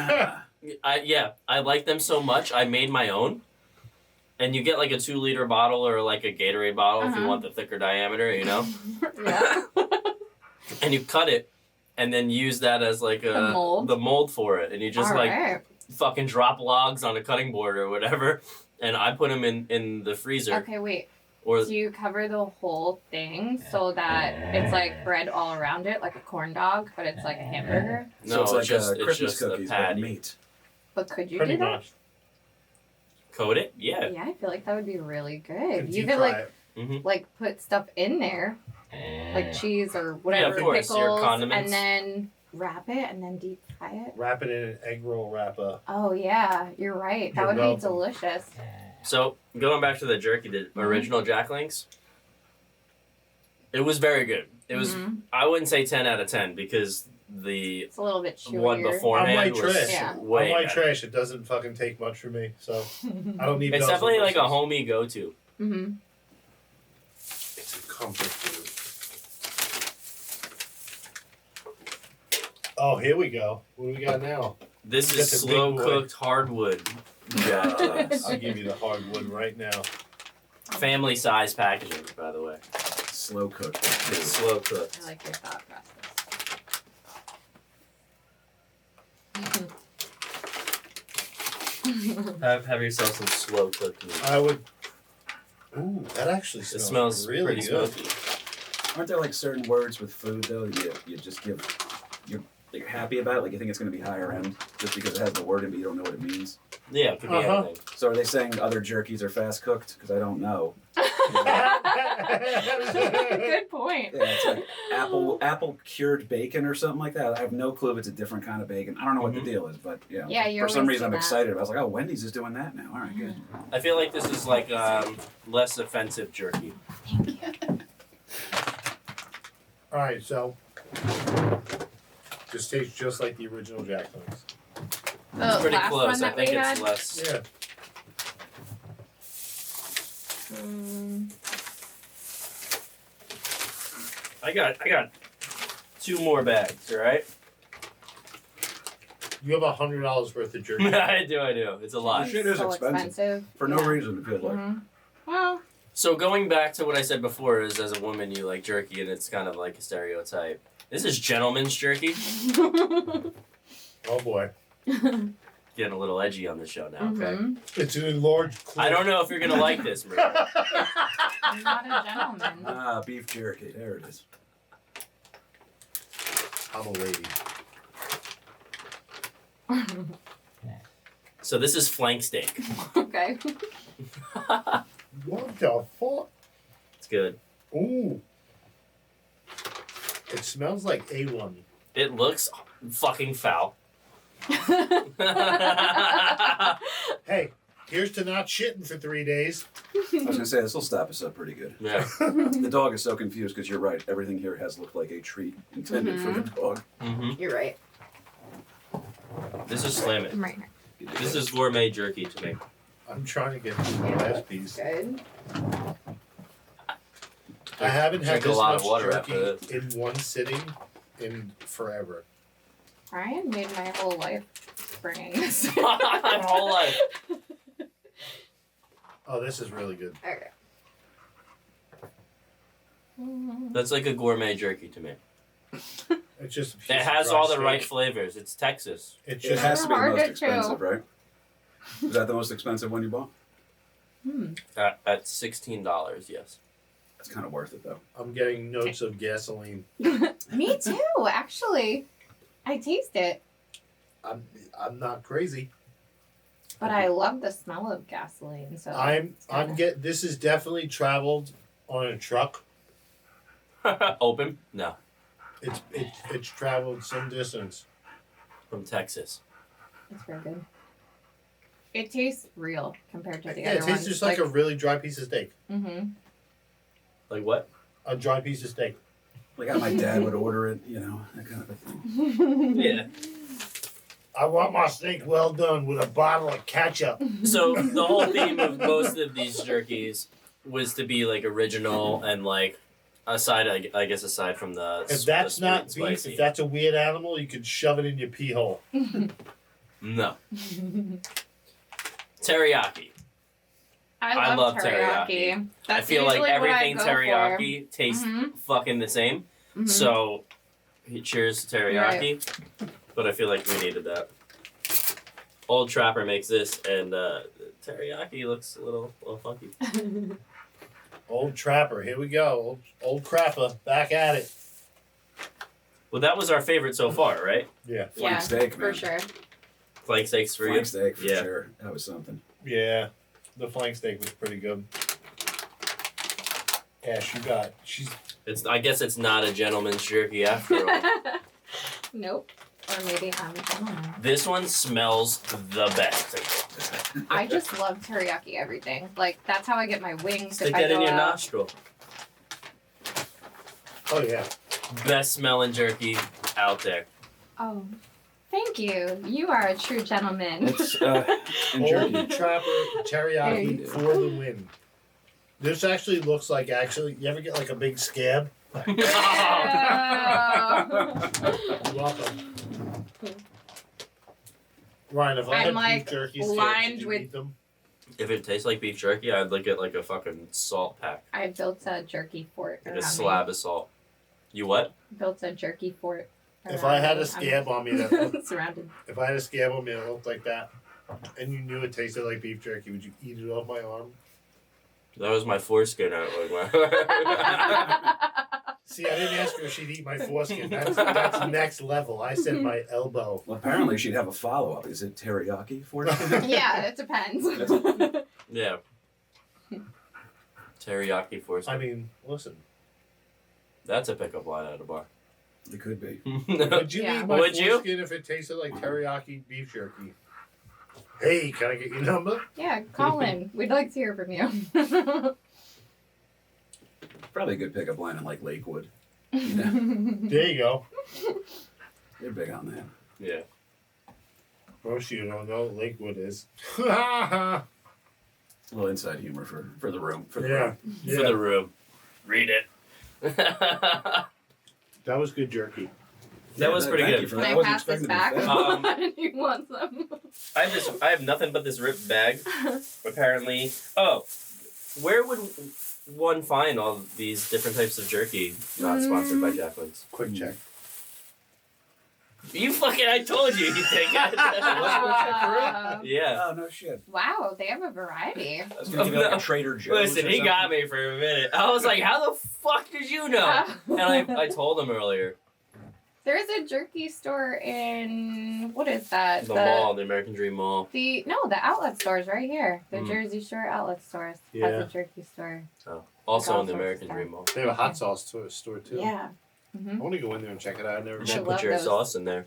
S4: I like them so much. I made my own. And you get like a 2-liter bottle or like a Gatorade bottle if you
S5: Uh-huh.
S4: want the thicker diameter, you know.
S5: Yeah.
S4: And you cut it, and then use that as like
S5: The mold?
S4: the mold for it, and you just
S5: All
S4: like
S5: right.
S4: fucking drop logs on a cutting board or whatever, and I put them in the freezer.
S5: Okay, wait.
S4: Or
S5: So you cover the whole thing so that it's like bread all around it, like a corn dog, but it's like a hamburger.
S4: no,
S6: So it's like
S4: just
S6: Christmas
S4: it's just a
S6: cookies with
S4: patty.
S6: meat.
S5: But could you
S2: Pretty
S5: do that?
S2: much.
S4: Coat it, yeah.
S5: Yeah, I feel like that would be really good.
S2: And
S5: You
S2: deep
S5: could
S2: fry
S5: like
S2: it.
S5: like put stuff in there, like cheese or whatever,
S4: of course, your
S5: pickles,
S4: condiments.
S5: and then wrap it and then deep fry it.
S2: Wrap it in an egg roll wrapper.
S5: Oh yeah, you're right. That
S2: You're
S5: would
S2: welcome.
S5: be delicious.
S4: So going back to the jerky, the original Jack Links, it was very good. It was
S5: Mhm.
S4: I wouldn't say 10 out of 10 because the
S5: It's a little bit chewier.
S4: one beforehand
S2: I'm white
S4: was
S2: trash.
S5: Yeah.
S4: way
S2: I'm white
S4: better.
S2: trash. It doesn't fucking take much for me. So I don't need
S4: It's
S2: bells and
S4: definitely like a
S2: whistles.
S4: homey go-to.
S5: Mm-hmm.
S2: It's a comfort food. Oh, here we go. What do we got now?
S4: This
S2: You
S4: is
S2: got the big
S4: slow
S2: boy.
S4: cooked hardwood.
S2: I'll give you the hardwood right now.
S4: Family size packaging, by the way.
S6: Slow cooked.
S4: Slow cooked.
S5: I like your thought process.
S4: Have yourself some slow cooked meat.
S2: I would. Ooh, that actually
S4: It
S2: smells,
S4: smells
S2: really
S4: pretty
S2: good.
S4: smoky.
S6: Aren't there like certain words with food though that you just give you're happy about? Like you think it's going to be higher end just because it has the word in but you don't know what it means.
S4: Yeah, it could be
S2: Uh-huh.
S4: anything.
S6: So are they saying other jerkies are fast cooked? Because I don't know.
S5: Good point.
S6: Yeah, it's like apple cured bacon or something like that. I have no clue if it's a different kind of bacon. I don't know what the deal is, but you know,
S5: Yeah, you
S6: for some
S5: always
S6: reason I'm
S5: do that.
S6: excited. I was like, oh, Wendy's is doing that now. All right, good.
S4: I feel like this is like less offensive jerky.
S5: Thank you.
S2: All right, so this tastes just like the original Jack Links.
S5: The
S4: Pretty
S5: last
S4: close.
S5: one
S4: I
S5: that
S4: think
S5: we
S4: it's
S5: had?
S4: less.
S2: Yeah.
S4: I got 2 more bags. All right.
S2: You have $100 worth of jerky.
S4: I do. It's a lot.
S6: Shit is
S5: so
S6: expensive. For no
S5: Yeah.
S6: reason, it feels like.
S5: Mhm. Well,
S4: So going back to what I said before is as a woman you like jerky and it's kind of like a stereotype. This is gentleman's jerky.
S2: Oh boy.
S4: Getting a little edgy on the show now, okay?
S5: Mhm.
S2: It's an enlarged clip.
S4: I don't know if you're gonna like this, Maria.
S5: I'm not a gentleman.
S6: Ah, beef jerky. There it is.
S2: I'm a lady.
S4: So this is flank steak.
S5: Okay.
S2: What the fuck?
S4: It's good.
S2: Ooh. It smells like A1.
S4: It looks fucking foul.
S2: Hey, here's to not shitting for 3 days.
S6: I was gonna say this will stop us up pretty good.
S4: Yeah.
S6: The dog is so confused because you're right. Everything here has looked like a treat intended for the dog.
S4: Mm-hmm.
S5: You're right.
S4: This is slam it.
S5: I'm right here.
S4: This is gourmet jerky to me.
S2: I'm trying to get to the last piece.
S5: Good.
S2: I haven't had
S4: Drink a
S2: this
S4: lot
S2: much
S4: of water
S2: jerky
S4: after this.
S2: in one sitting in forever.
S5: Brian made my whole life bringing this.
S4: My whole life.
S2: Oh, this is really good.
S5: Okay.
S4: That's like a gourmet jerky to me.
S2: It's just.
S4: It has all the
S2: dry
S4: right
S2: steak.
S4: flavors. It's Texas.
S2: It's
S6: It
S2: just.
S6: has to be the most
S5: Harder to-
S6: expensive, right? Is that the most expensive one you bought?
S4: At $16, yes.
S6: That's kind of worth it though.
S2: I'm getting notes of gasoline.
S5: Me too, actually. I taste it,
S2: I'm not crazy.
S5: but I love the smell of gasoline. So
S2: This is definitely traveled on a truck.
S4: Open? No.
S2: It's traveled some distance.
S4: From Texas.
S5: It's very good. It tastes real compared to the
S2: Yeah,
S5: other
S2: it
S5: ones.
S2: tastes just like a really dry piece of steak.
S5: Mm-hmm.
S4: Like what?
S2: A dry piece of steak.
S6: Like how my dad would order it, you know, that kind of a thing.
S4: Yeah.
S2: I want my steak well done with a bottle of ketchup.
S4: So the whole theme of most of these jerkies was to be like original and like aside, I guess aside from the
S2: If that's
S4: the
S2: not
S4: sweet and
S2: beef,
S4: spicy.
S2: if that's a weird animal, you can shove it in your pee hole.
S4: No. Teriyaki. I love teriyaki.
S5: That's
S4: I feel like
S5: usually what I
S4: everything
S5: go
S4: teriyaki tastes
S5: Mhm.
S4: fucking the same.
S5: for. Mhm.
S4: So, cheers to teriyaki. But I feel like we needed that. Old Trapper makes this, and teriyaki looks a little funky.
S2: Old Trapper, here we go. Old Crapper, back at it.
S4: Well, that was our favorite so far, right?
S2: Yeah.
S6: Flank steak,
S5: for
S6: man.
S5: sure.
S4: Flank steaks for
S6: Flank
S4: you.
S6: steak for
S4: Yeah.
S6: sure. That was something.
S2: Yeah. The flank steak was pretty good. Yeah, she's
S4: I guess it's not a gentleman's jerky after all.
S5: Nope. Or maybe I'm a gentleman.
S4: This one smells the best.
S5: I just love teriyaki everything. Like that's how I get my wings.
S4: Stick
S5: if I
S4: that in
S5: go
S4: your
S5: out.
S4: nostril.
S2: oh yeah.
S4: Best smelling jerky out there.
S5: Oh, thank you. You are a true gentleman.
S6: It's and jerky.
S2: Old Trapper teriyaki
S6: Hey.
S2: for the win. This actually looks like you ever get like a big scab?
S5: Oh.
S2: You're welcome. Ryan, if I
S5: I'm,
S2: had
S5: like,
S2: beef jerky scabs,
S5: lined
S2: would you
S5: with-
S2: eat them?
S4: If it tastes like beef jerky, I'd look at like a fucking salt pack.
S5: I built a jerky fort
S4: Like
S5: around
S4: a slab of salt. You what?
S5: me. Built a jerky fort.
S2: If
S5: around
S2: I had
S5: me.
S2: a scab on me that
S5: I'm surrounded.
S2: if I had a scab on me that looked like that, and you knew it tasted like beef jerky, would you eat it off my arm?
S4: That was my foreskin out. Like,
S2: See, I didn't ask her if she'd eat my foreskin. That's next level. I said my elbow.
S6: Well, apparently she'd have a follow-up. Is it teriyaki for you?
S5: Yeah, it depends.
S4: yeah. Teriyaki foreskin.
S2: I mean, listen.
S4: That's a pickup line at a bar.
S6: It could be.
S2: Would you
S5: Yeah.
S2: eat my
S4: Would you?
S2: foreskin if it tasted like teriyaki beef jerky? Hey, can I get your number?
S5: Yeah, call in. We'd like to hear from you.
S6: Probably a good pickup line in like Lakewood. You know?
S2: There you go.
S6: They're big on that.
S4: Yeah.
S2: Most of you don't know what Lakewood is.
S6: A little inside humor for the room. For the room.
S2: Yeah.
S4: For the room. Read it.
S2: That was good jerky.
S4: That was pretty
S6: thank
S4: good.
S6: you for
S5: Can
S6: that.
S5: I
S6: wasn't
S5: pass this
S6: expecting to
S5: back?
S6: be fed.
S5: You want some?
S4: I have nothing but this ripped bag. Apparently. Oh, where would one find all these different types of jerky not sponsored by Jacqueline's?
S2: Quick check.
S4: You fucking, I told you you'd take it. Yeah.
S6: Oh, no shit.
S5: Wow, they have a variety.
S6: I was going to give you like a Trader Joe's.
S4: Listen,
S6: or
S4: he got
S6: something.
S4: me for a minute. I was like, how the fuck did you know? And I told him earlier.
S5: There's a jerky store in, what is that?
S4: The mall, the American Dream Mall.
S5: The outlet stores right here. The Jersey Shore outlet stores
S2: Yeah.
S5: has a jerky store.
S4: Oh. Also
S5: Like all
S4: in the
S5: sorts of
S4: American
S5: stuff.
S4: Dream Mall.
S2: They have a hot sauce store too.
S5: Yeah.
S2: I want to go in there and check it out. I've never
S4: You
S5: I
S4: should
S2: been.
S5: love
S4: put your
S5: those.
S4: sauce in there.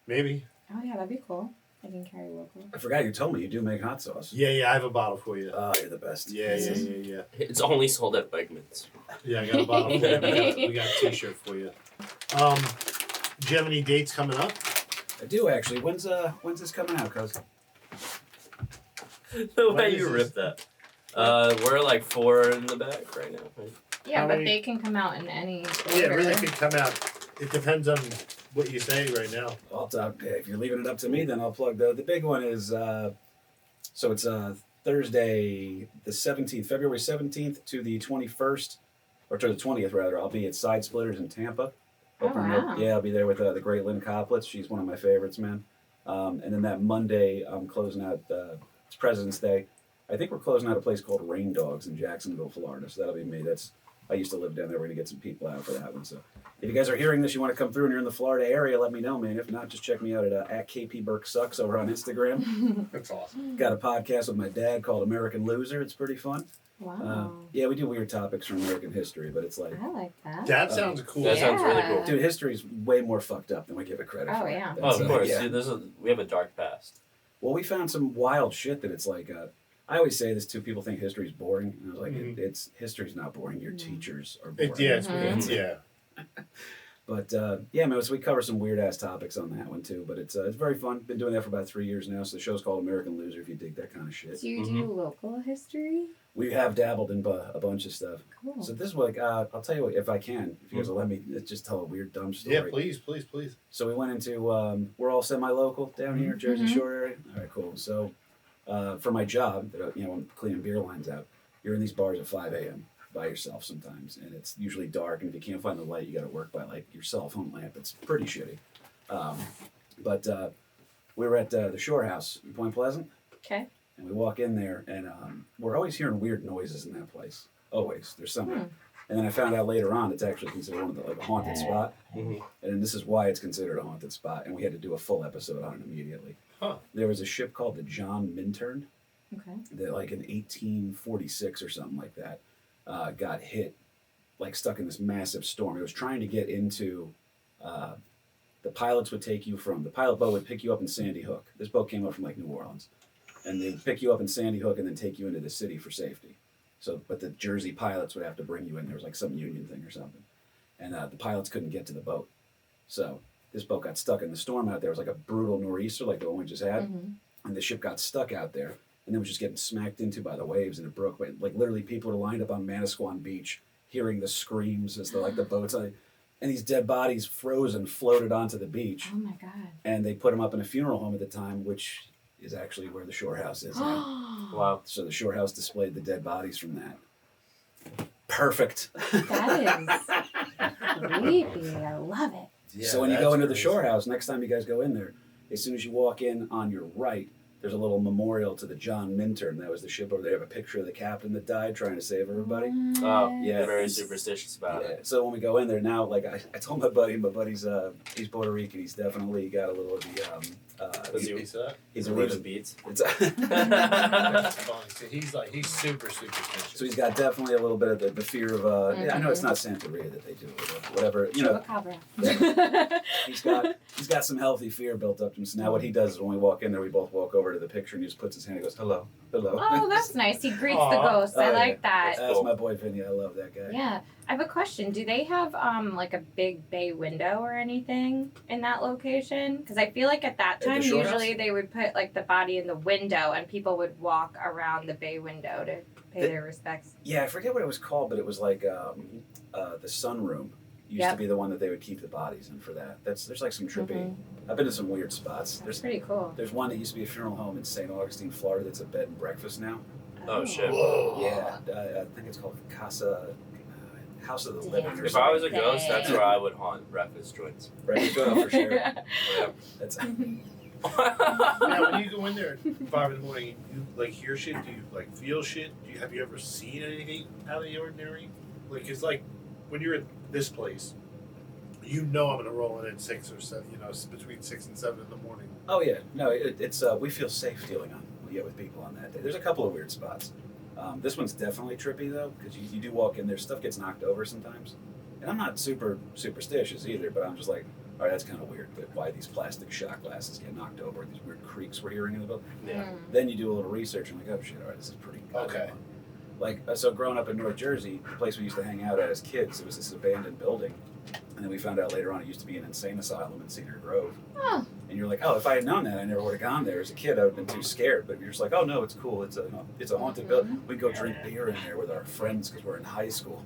S2: Maybe.
S5: Oh yeah, that'd be cool. I can carry local.
S6: I forgot you told me you do make hot sauce.
S2: Yeah, I have a bottle for you.
S6: Oh, you're the best.
S2: Yeah.
S4: It's only sold at Wegmans.
S2: Yeah, I got a bottle for you. We got a t-shirt for you. Do you have any dates coming up?
S6: I do actually. When's this coming out, cuz?
S4: The
S2: When
S4: way
S2: is
S4: you
S2: this?
S4: ripped that. We're like 4 in the bag right now. Right?
S5: Yeah,
S2: How
S5: but
S2: many-
S5: they can come out in any order.
S2: Yeah, it really could come out. It depends on what you say right now.
S6: If you're leaving it up to me, then I'll plug the big one is so it's Thursday the 17th, February 17th to the 21st, or to the 20th rather. I'll be at Side Splitters in Tampa.
S5: Oh, wow.
S6: Yeah, I'll be there with the great Lynn Coplitz. She's one of my favorites, man. And then that Monday, I'm closing out. It's President's Day. I think we're closing out a place called Rain Dogs in Jacksonville, Florida. So that'll be me. I used to live down there. We're gonna get some people out for that one. So if you guys are hearing this, you want to come through and you're in the Florida area, let me know, man. If not, just check me out at KP Burke Sucks over on Instagram.
S2: That's awesome.
S6: Got a podcast with my dad called American Loser. It's pretty fun.
S5: Wow.
S6: Yeah, we do weird topics from American history, but it's like,
S5: I like that.
S2: That sounds cool.
S4: That sounds really cool.
S6: dude, history's way more fucked up than we give it credit
S5: Oh,
S6: for.
S5: yeah.
S4: Oh, of course.
S6: Yeah.
S4: See, we have a dark past.
S6: Well, we found some wild shit that it's like, I always say this too, people think history's boring. And I was like, it's history's not boring. Your teachers are boring.
S2: Yeah.
S6: But yeah, man, so we cover some weird ass topics on that one too. But it's very fun. Been doing that for about 3 years now. So the show's called American Loser. If you dig that kind of shit,
S5: Do you do local history?
S6: we have dabbled in a bunch of stuff.
S5: Cool.
S6: So this is like I'll tell you what, if I can, if you guys will let me just tell a weird dumb story.
S2: Yeah, please.
S6: So we went into we're all semi-local down here, Jersey Shore area. All right, cool. So for my job, I'm cleaning beer lines out. You're in these bars at 5 a.m. by yourself sometimes, and it's usually dark. And if you can't find the light, you got to work by like your cell phone lamp. It's pretty shitty. But we were at the Shore House in Point Pleasant,
S5: Okay.
S6: and we walk in there, and we're always hearing weird noises in that place. Always, there's something. And then I found out later on it's actually considered one of the a haunted spot, and this is why it's considered a haunted spot. And we had to do a full episode on it immediately.
S2: Huh.
S6: There was a ship called the John Minturn
S5: Okay.
S6: that, like in 1846 or something like that, got hit, like stuck in this massive storm. It was trying to get into. The pilot boat would pick you up in Sandy Hook. This boat came up from like New Orleans, and they'd pick you up in Sandy Hook and then take you into the city for safety. So, but the Jersey pilots would have to bring you in. There was like some union thing or something, and the pilots couldn't get to the boat. So this boat got stuck in the storm out there. It was like a brutal nor'easter, like the one we just had, and the ship got stuck out there, and then was just getting smacked into by the waves, and it broke. Like literally, people were lined up on Manasquan Beach, hearing the screams as the boats. And these dead bodies frozen floated onto the beach.
S5: Oh my god.
S6: And they put them up in a funeral home at the time, which is actually where the Shore House is now.
S4: Wow.
S6: So the Shore House displayed the dead bodies from that. Perfect.
S5: That is creepy. I love it.
S2: Yeah,
S6: So when you
S2: that's
S6: go into the
S2: crazy.
S6: Shore House, next time you guys go in there, as soon as you walk in on your right, there's a little memorial to the John Minturn. That was the ship over there. They have a picture of the captain that died trying to save everybody.
S4: Oh,
S6: Yeah.
S4: very superstitious about
S6: Yeah.
S4: it.
S6: So when we go in there now, like I told my buddy's he's Puerto Rican. He's definitely got a little of the
S4: Does he
S2: He's that?
S6: he's
S4: believe
S6: a
S4: in beats?
S6: it's
S2: That's funny. So he's super superstitious.
S6: so he's got definitely a little bit of the fear of yeah, I know it's not Santeria that they do it, or whatever, you know.
S5: Chupacabra.
S6: He's got some healthy fear built up to him. So now what he does is when we walk in there, we both walk over to of the picture and he just puts his hand and goes, hello, hello.
S5: Oh, that's nice. He greets the
S2: Aw.
S5: ghosts. I
S6: Oh,
S5: like
S6: yeah.
S5: that.
S6: That's my boy Vinny. I love that guy.
S5: Yeah. I have a question. Do they have like a big bay window or anything in that location? Because I feel like at that
S6: At the
S5: time
S6: shore
S5: usually
S6: house?
S5: they would put like the body in the window and people would walk around the bay window to pay their respects.
S6: Yeah, I forget what it was called, but it was like the sunroom used to be the one that they would keep the bodies in for that. There's like some trippy. I've been to some weird spots.
S5: That's pretty cool.
S6: There's one that used to be a funeral home in St. Augustine, Florida. That's a bed and breakfast now.
S4: Oh, shit.
S2: Whoa.
S6: Yeah, I think it's called House of the
S5: Damn.
S6: Living. Or
S4: If I was a
S6: something.
S4: ghost, that's where I would haunt breakfast joints.
S6: Breakfast joint, for sure.
S4: Yeah.
S6: That's
S2: Now, when you go in there at 5 in the morning, you like hear shit. Do you like feel shit? Have you ever seen anything out of the ordinary? Like it's like when you're at this place, you know I'm gonna roll in at 6 or 7. You know, it's between 6 and 7 in the morning.
S6: Oh yeah, no, it's we feel safe dealing on we get with people on that day. There's a couple of weird spots. This one's definitely trippy though, because you do walk in there, stuff gets knocked over sometimes, and I'm not super superstitious either, but I'm just like, all right, that's kind of weird. But why these plastic shot glasses get knocked over? These weird creaks we're hearing in the building.
S4: Yeah.
S6: Then you do a little research and like, oh shit, all right, this is pretty
S2: Okay.
S6: Like so, growing up in North Jersey, the place we used to hang out at as kids, it was this abandoned building, and then we found out later on it used to be an insane asylum in Cedar Grove.
S5: Oh.
S6: And you're like, oh, if I had known that, I never would have gone there. As a kid, I would have been too scared. But you're just like, oh no, it's cool. It's a haunted building. We go drink beer in there with our friends because we're in high school.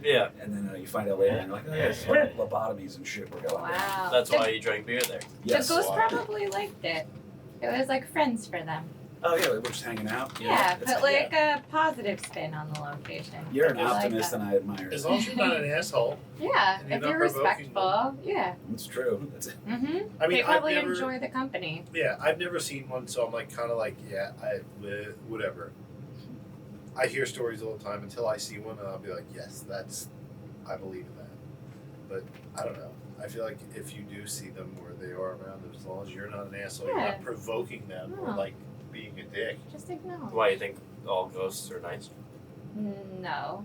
S4: Yeah.
S6: And then you find out later, and you're like, oh yeah, it's like lobotomies and shit. We're going there.
S5: Wow.
S4: That's why you drank beer there.
S6: Yes.
S5: The ghosts probably liked it. It was like friends for them.
S6: Oh yeah, we're just hanging out. you know?
S5: Yeah,
S6: It's-
S5: put like a positive spin on the location.
S6: You're an
S5: I like
S6: optimist,
S5: that.
S6: and I admire
S2: As
S6: it.
S2: long as you're not an asshole.
S5: Yeah,
S2: And you're
S5: if
S2: not
S5: you're
S2: provoking
S5: respectful. Yeah.
S6: It's true. That's it.
S5: Mm-hmm.
S2: I mean,
S5: They probably
S2: I've never,
S5: enjoy the company.
S2: Yeah, I've never seen one, so I'm like kind of like, yeah, whatever. I hear stories all the time until I see one, and I'll be like, yes, I believe in that. But I don't know. I feel like if you do see them where they are around, as long as you're not an asshole, you're
S5: Yeah.
S2: not provoking them or
S5: No.
S2: like being a dick.
S5: Just acknowledge.
S4: Why you think all ghosts are nice?
S5: No.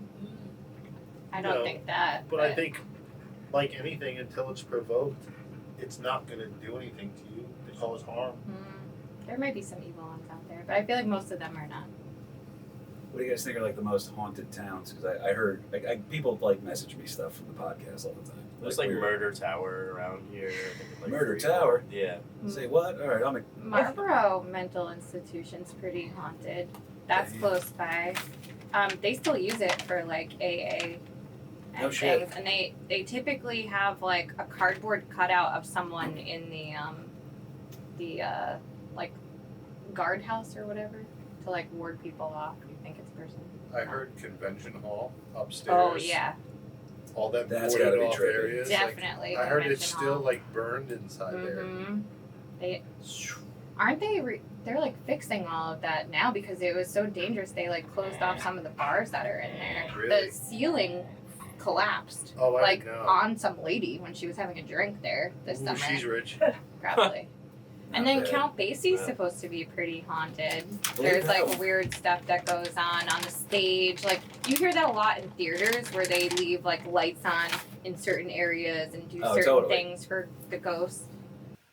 S5: I don't
S2: No,
S5: think that.
S2: But I think, like anything, until it's provoked, it's not going to do anything to you to cause harm.
S5: There might be some evil ones out there, but I feel like most of them are not.
S6: What do you guys think are like the most haunted towns? Because I heard people like message me stuff from the podcast all the time.
S4: There's like
S6: weird-
S4: Murder Tower around here. I think it's like
S6: Murder
S4: 3.
S6: Tower?
S4: Yeah.
S6: Say what? All right,
S5: Marlboro Mental Institution's pretty haunted. That's
S6: Damn.
S5: close by. They still use it for like AA and
S6: No shit.
S5: things, and they typically have like a cardboard cutout of someone in the like guardhouse or whatever to like ward people off. You think it's a person?
S2: I heard convention hall upstairs.
S5: Oh yeah,
S2: All that
S6: That's
S2: boarded
S6: gotta be
S2: off
S6: trippy.
S2: areas.
S5: definitely.
S2: Like, I heard it's
S5: convention
S2: still
S5: hall.
S2: like burned inside there.
S5: Mhm. They aren't they. They're like fixing all of that now because it was so dangerous. They like closed off some of the bars that are in there.
S2: Really?
S5: The ceiling collapsed.
S2: Oh, I
S5: like
S2: didn't know.
S5: on some lady when she was having a drink there this
S2: Ooh,
S5: summer.
S2: she's rich.
S5: Probably. And
S6: Not
S5: then
S6: bad.
S5: Count Basie's
S4: Yeah.
S5: supposed to be pretty haunted.
S6: Believe
S5: There's
S6: that
S5: like
S6: one.
S5: weird stuff that goes on the stage. Like you hear that a lot in theaters where they leave like lights on in certain areas and do
S6: Oh,
S5: certain
S6: totally.
S5: things for the ghosts.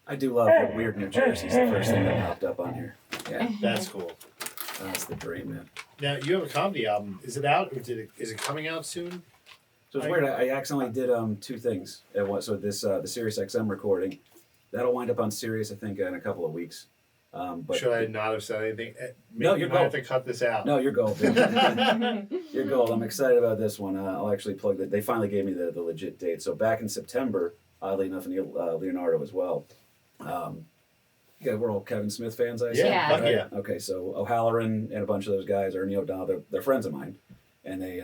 S6: I do love that Weird New Jersey's the first thing that popped up on here. Yeah,
S2: That's cool.
S6: that's the dream, man.
S2: Now you have a comedy album. Is it out or is it coming out soon?
S6: So it's weird. I accidentally did two things at once. So this the Sirius XM recording, that'll wind up on Sirius I think in a couple of weeks. But
S2: Should I not have said anything?
S6: No,
S2: You
S6: you're
S2: might have
S6: gold.
S2: to cut this out.
S6: No, you're gold. Dude. You're gold. I'm excited about this one. I'll actually plug that. They finally gave me the legit date. So back in September, oddly enough, and Leonardo as well. Yeah, we're all Kevin Smith fans, I assume.
S5: Yeah.
S2: Fuck
S6: Right?
S2: yeah.
S6: Okay, so O'Halloran and a bunch of those guys, Ernie O'Donnell, they're friends of mine, and they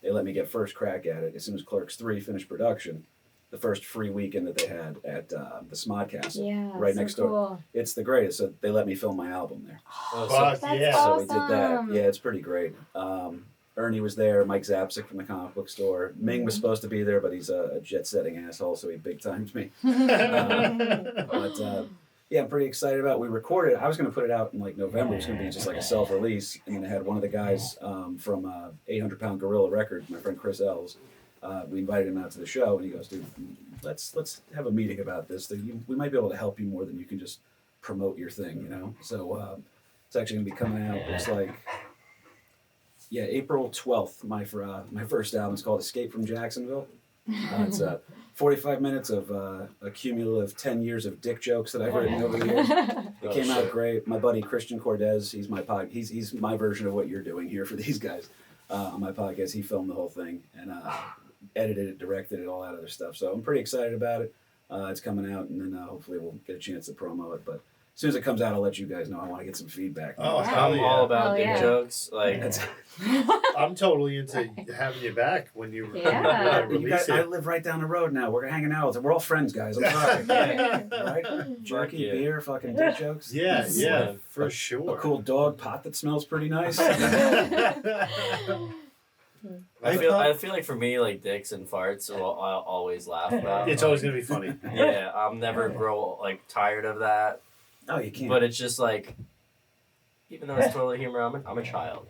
S6: let me get first crack at it as soon as Clerks 3 finished production. The first free weekend that they had at the Smod Castle,
S5: Yeah,
S6: right
S5: so
S6: next door.
S5: cool.
S6: It's the greatest. So they let me film my album there.
S2: Fuck
S5: That's
S2: yeah.
S6: So we did that.
S5: Awesome.
S6: Yeah, it's pretty great. Ernie was there. Mike Zapsik from the comic book store. Ming was supposed to be there, but he's a jet-setting asshole, so he big-timed me. But yeah, I'm pretty excited about it. We recorded it. I was going to put it out in like November. It was going to be just like a self-release. And then I had one of the guys from 800 Pound Gorilla Records, my friend Chris Ells. We invited him out to the show, and he goes, dude, let's have a meeting about this. We might be able to help you more than you can just promote your thing, you know. So it's actually gonna be coming out. Looks like April 12th. My first album is called Escape from Jacksonville. It's 45 minutes of a cumulative 10 years of dick jokes that I've written over the years. It came out great. My buddy Christian Cortez, he's my version of what you're doing here for these guys on my podcast. He filmed the whole thing and edited it, directed it, all that other stuff. So I'm pretty excited about it. It's coming out, and then hopefully we'll get a chance to promo it. But as soon as it comes out, I'll let you guys know. I want to get some feedback.
S2: Oh,
S4: I'm all about dick jokes. Like,
S2: I'm totally into having you back when you
S5: Yeah.
S6: you guys, I live right down the road now. We're hanging out. We're all friends, guys. I'm sorry. Right? Jerky,
S4: Yeah.
S6: beer, fucking dick jokes.
S2: Yeah, yeah, for
S6: A
S2: sure.
S6: cool dog pot that smells pretty nice.
S4: I feel like for me, like dicks and farts, I'll always laugh about.
S2: It's always gonna be funny.
S4: Yeah, I'll never grow like tired of that.
S6: Oh, you can't.
S4: But it's just like, even though it's toilet humor, I'm a child.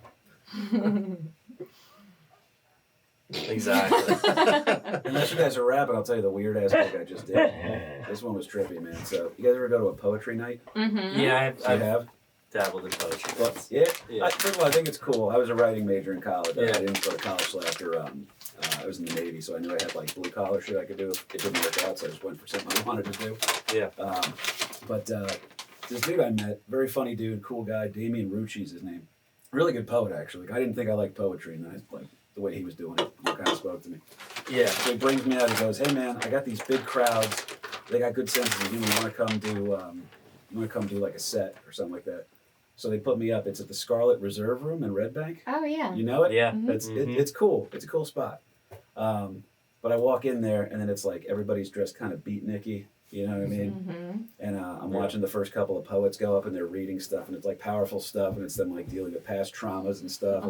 S4: Exactly.
S6: Unless you guys are rapping, I'll tell you the weird ass book I just did. This one was trippy, man. So, you guys ever go to a poetry night?
S4: Yeah,
S6: I have.
S4: dabbled in poetry.
S6: Well, yeah.
S4: Yeah.
S6: First of all, I think it's cool. I was a writing major in college.
S4: Yeah.
S6: I didn't go to college till after I was in the Navy, so I knew I had like blue collar shit I could do. It didn't work out, so I just went for something I wanted to do.
S4: Yeah.
S6: But this dude I met, very funny dude, cool guy, Damian Rucci's his name. Really good poet, actually. I didn't think I liked poetry, and I like the way he was doing it. It kind of spoke to me.
S4: Yeah.
S6: So he brings me out. He goes, "Hey man, I got these big crowds. They got good sense of humor. You want to come do like a set or something like that?" So they put me up. It's at the Scarlet Reserve Room in Red Bank.
S5: Oh yeah.
S6: You know it?
S4: Yeah.
S6: It's cool. It's a cool spot. But I walk in there, and then it's like everybody's dressed kind of beatniky. You know what I mean? And I'm watching the first couple of poets go up, and they're reading stuff, and it's like powerful stuff, and it's them like dealing with past traumas and stuff,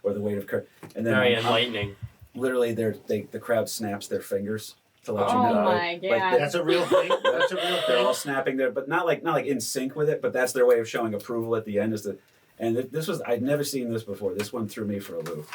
S6: or the weight of courage. And then
S4: Very enlightening.
S6: literally, the crowd snaps their fingers to let you
S5: Oh
S6: know.
S5: my
S6: Like,
S5: god.
S2: That's a real thing. That's a real
S6: they're all
S2: thing.
S6: snapping there, but not like in sync with it. But that's their way of showing approval at the end. This was I'd never seen this before. This one threw me for a loop.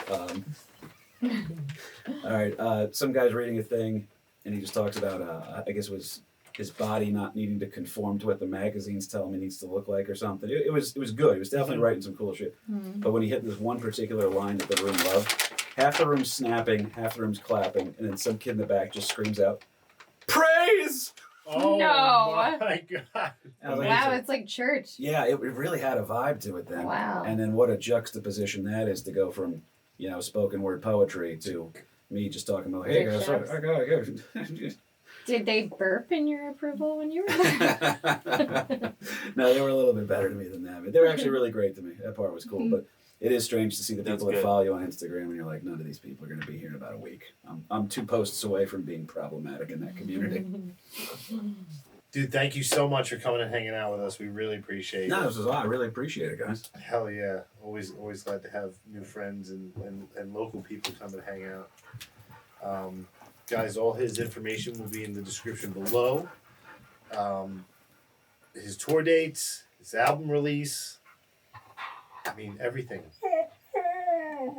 S6: All right, some guy's reading a thing, and he just talks about I guess it was his body not needing to conform to what the magazines tell him he needs to look like or something. It was good. He was definitely writing some cool shit. But when he hit this one particular line that the room loved, half the room's snapping, half the room's clapping, and then some kid in the back just screams out, "Praise!"
S2: Oh
S5: No.
S2: my god.
S6: I was like,
S5: Wow, it's like church.
S6: yeah, it really had a vibe to it then.
S5: Wow.
S6: And then what a juxtaposition that is to go from, spoken word poetry to me just talking about, hey guys,
S5: Dick
S6: I gotta
S5: Did they burp in your approval when you were there?
S6: No, they were a little bit better to me than that. But they were actually really great to me. That part was cool. But it is strange to see the
S4: That's
S6: people that
S4: good.
S6: follow you on Instagram and you're like, none of these people are going to be here in about a week. I'm 2 posts away from being problematic in that community.
S2: Dude, thank you so much for coming and hanging out with us. We really appreciate
S6: No,
S2: it.
S6: this was I really appreciate it, guys.
S2: Hell yeah. Always glad to have new friends and local people come and hang out. Guys, all his information will be in the description below. His tour dates, his album release. I mean, everything.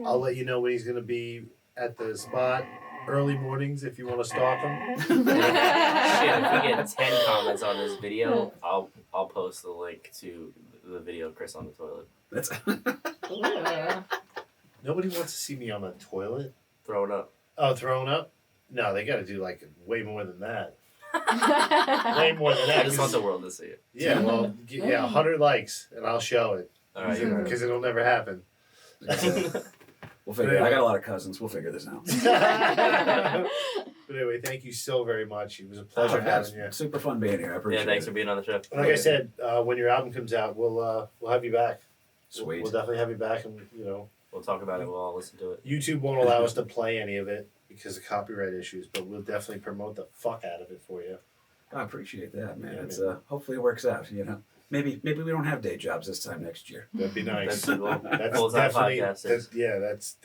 S2: I'll let you know when he's going to be at the spot early mornings if you want to stalk him.
S4: Shit, if we get 10 comments on this video, I'll post the link to the video of Kris on the toilet.
S6: That's
S2: Nobody wants to see me on the toilet.
S4: Throw it up.
S2: Oh, throwing up? No, they got to do like way more than that. Way more than
S4: I
S2: that.
S4: just want the world to see it.
S2: Yeah, well, 100 likes and I'll show it.
S4: All right, you're right.
S2: Because it'll never happen.
S6: We'll figure it out. I got a lot of cousins. We'll figure this out.
S2: But anyway, thank you so very much. It was a pleasure having you.
S6: Super fun being here. I appreciate
S4: Yeah, thanks
S6: it.
S4: for being on the show.
S2: Like I said, when your album comes out, we'll have you back.
S6: Sweet.
S2: We'll definitely have you back, and
S4: We'll talk about it. We'll all listen to it.
S2: YouTube won't allow us to play any of it because of copyright issues, but we'll definitely promote the fuck out of it for you.
S6: I appreciate that, man.
S2: Yeah,
S6: It's
S2: man.
S6: hopefully it works out. Maybe we don't have day jobs this time next year.
S2: That'd be nice.
S4: That's cool.
S2: That's
S4: Full-time
S2: definitely
S4: podcasters.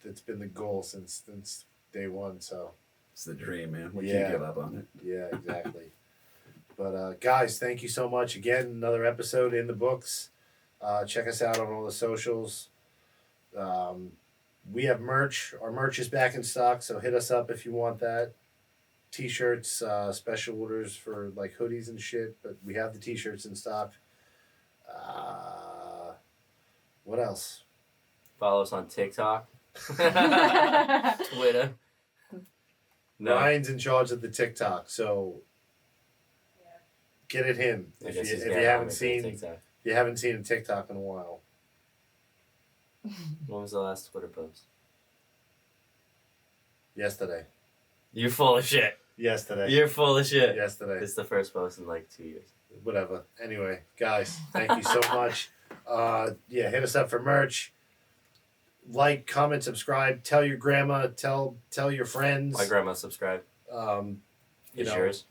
S2: that's been the goal since day one. So
S6: It's the dream, man. We
S2: Yeah.
S6: can't give up on it.
S2: yeah, exactly. But guys, thank you so much again. Another episode in the books. Check us out on all the socials. We have merch. Our merch is back in stock, so hit us up if you want that. T-shirts, special orders for like hoodies and shit, but we have the T-shirts in stock. What else?
S4: Follow us on TikTok, Twitter. No.
S2: Ryan's in charge of the TikTok, so get at him
S4: I
S2: if
S4: guess he's
S2: you
S4: getting
S2: haven't
S4: on with
S2: seen
S4: TikTok.
S2: you haven't seen a TikTok in a while.
S4: When was the last Twitter post?
S2: Yesterday.
S4: You're full of shit.
S2: Yesterday.
S4: You're full of shit.
S2: Yesterday.
S4: It's the first post in like 2 years.
S2: Whatever. Anyway, guys, thank you so much. Hit us up for merch. Like, comment, subscribe. Tell your grandma. Tell your friends.
S4: My grandma subscribed.
S2: You
S4: Is
S2: know,
S4: yours?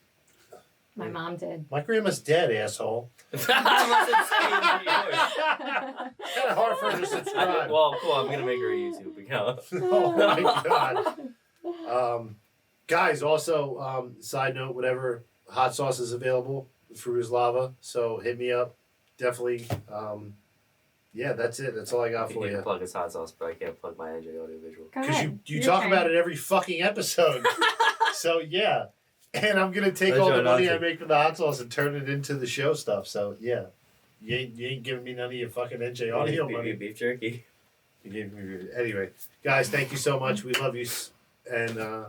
S5: My mom did.
S2: my grandma's dead, asshole.
S4: Unless it's saying yours.
S2: Kind of hard for her to subscribe.
S4: Well, cool. I'm gonna make her a YouTube account.
S2: Oh my god. Guys, also, side note, whatever hot sauce is available, Fru's Lava. So hit me up. Definitely. That's it. That's all I got
S4: You
S2: for
S4: can
S2: you.
S4: plug his hot sauce, but I can't plug my NJ audiovisual.
S5: Go
S2: Because
S5: ahead.
S2: you
S5: Your
S2: talk
S5: turn.
S2: about it every fucking episode. So yeah. And I'm gonna take
S4: I
S2: all
S4: try
S2: the
S4: not
S2: money
S4: to.
S2: I make from the hot sauce and turn it into the show stuff. So yeah. You ain't giving me none of your fucking NJ audio money.
S4: Beef jerky.
S2: You gave me anyway. Guys, thank you so much. We love you and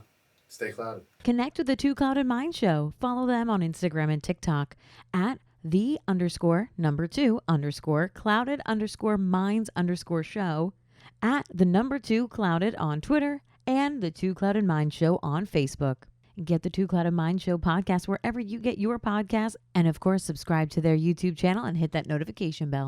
S2: stay clouded.
S8: Connect with the Two Clouded Mind Show. Follow them on Instagram and TikTok at @the__clouded_minds_show, at @2clouded on Twitter, and the Two Clouded Mind Show on Facebook. Get the Two Clouded Mind Show podcast wherever you get your podcasts, and of course, subscribe to their YouTube channel and hit that notification bell.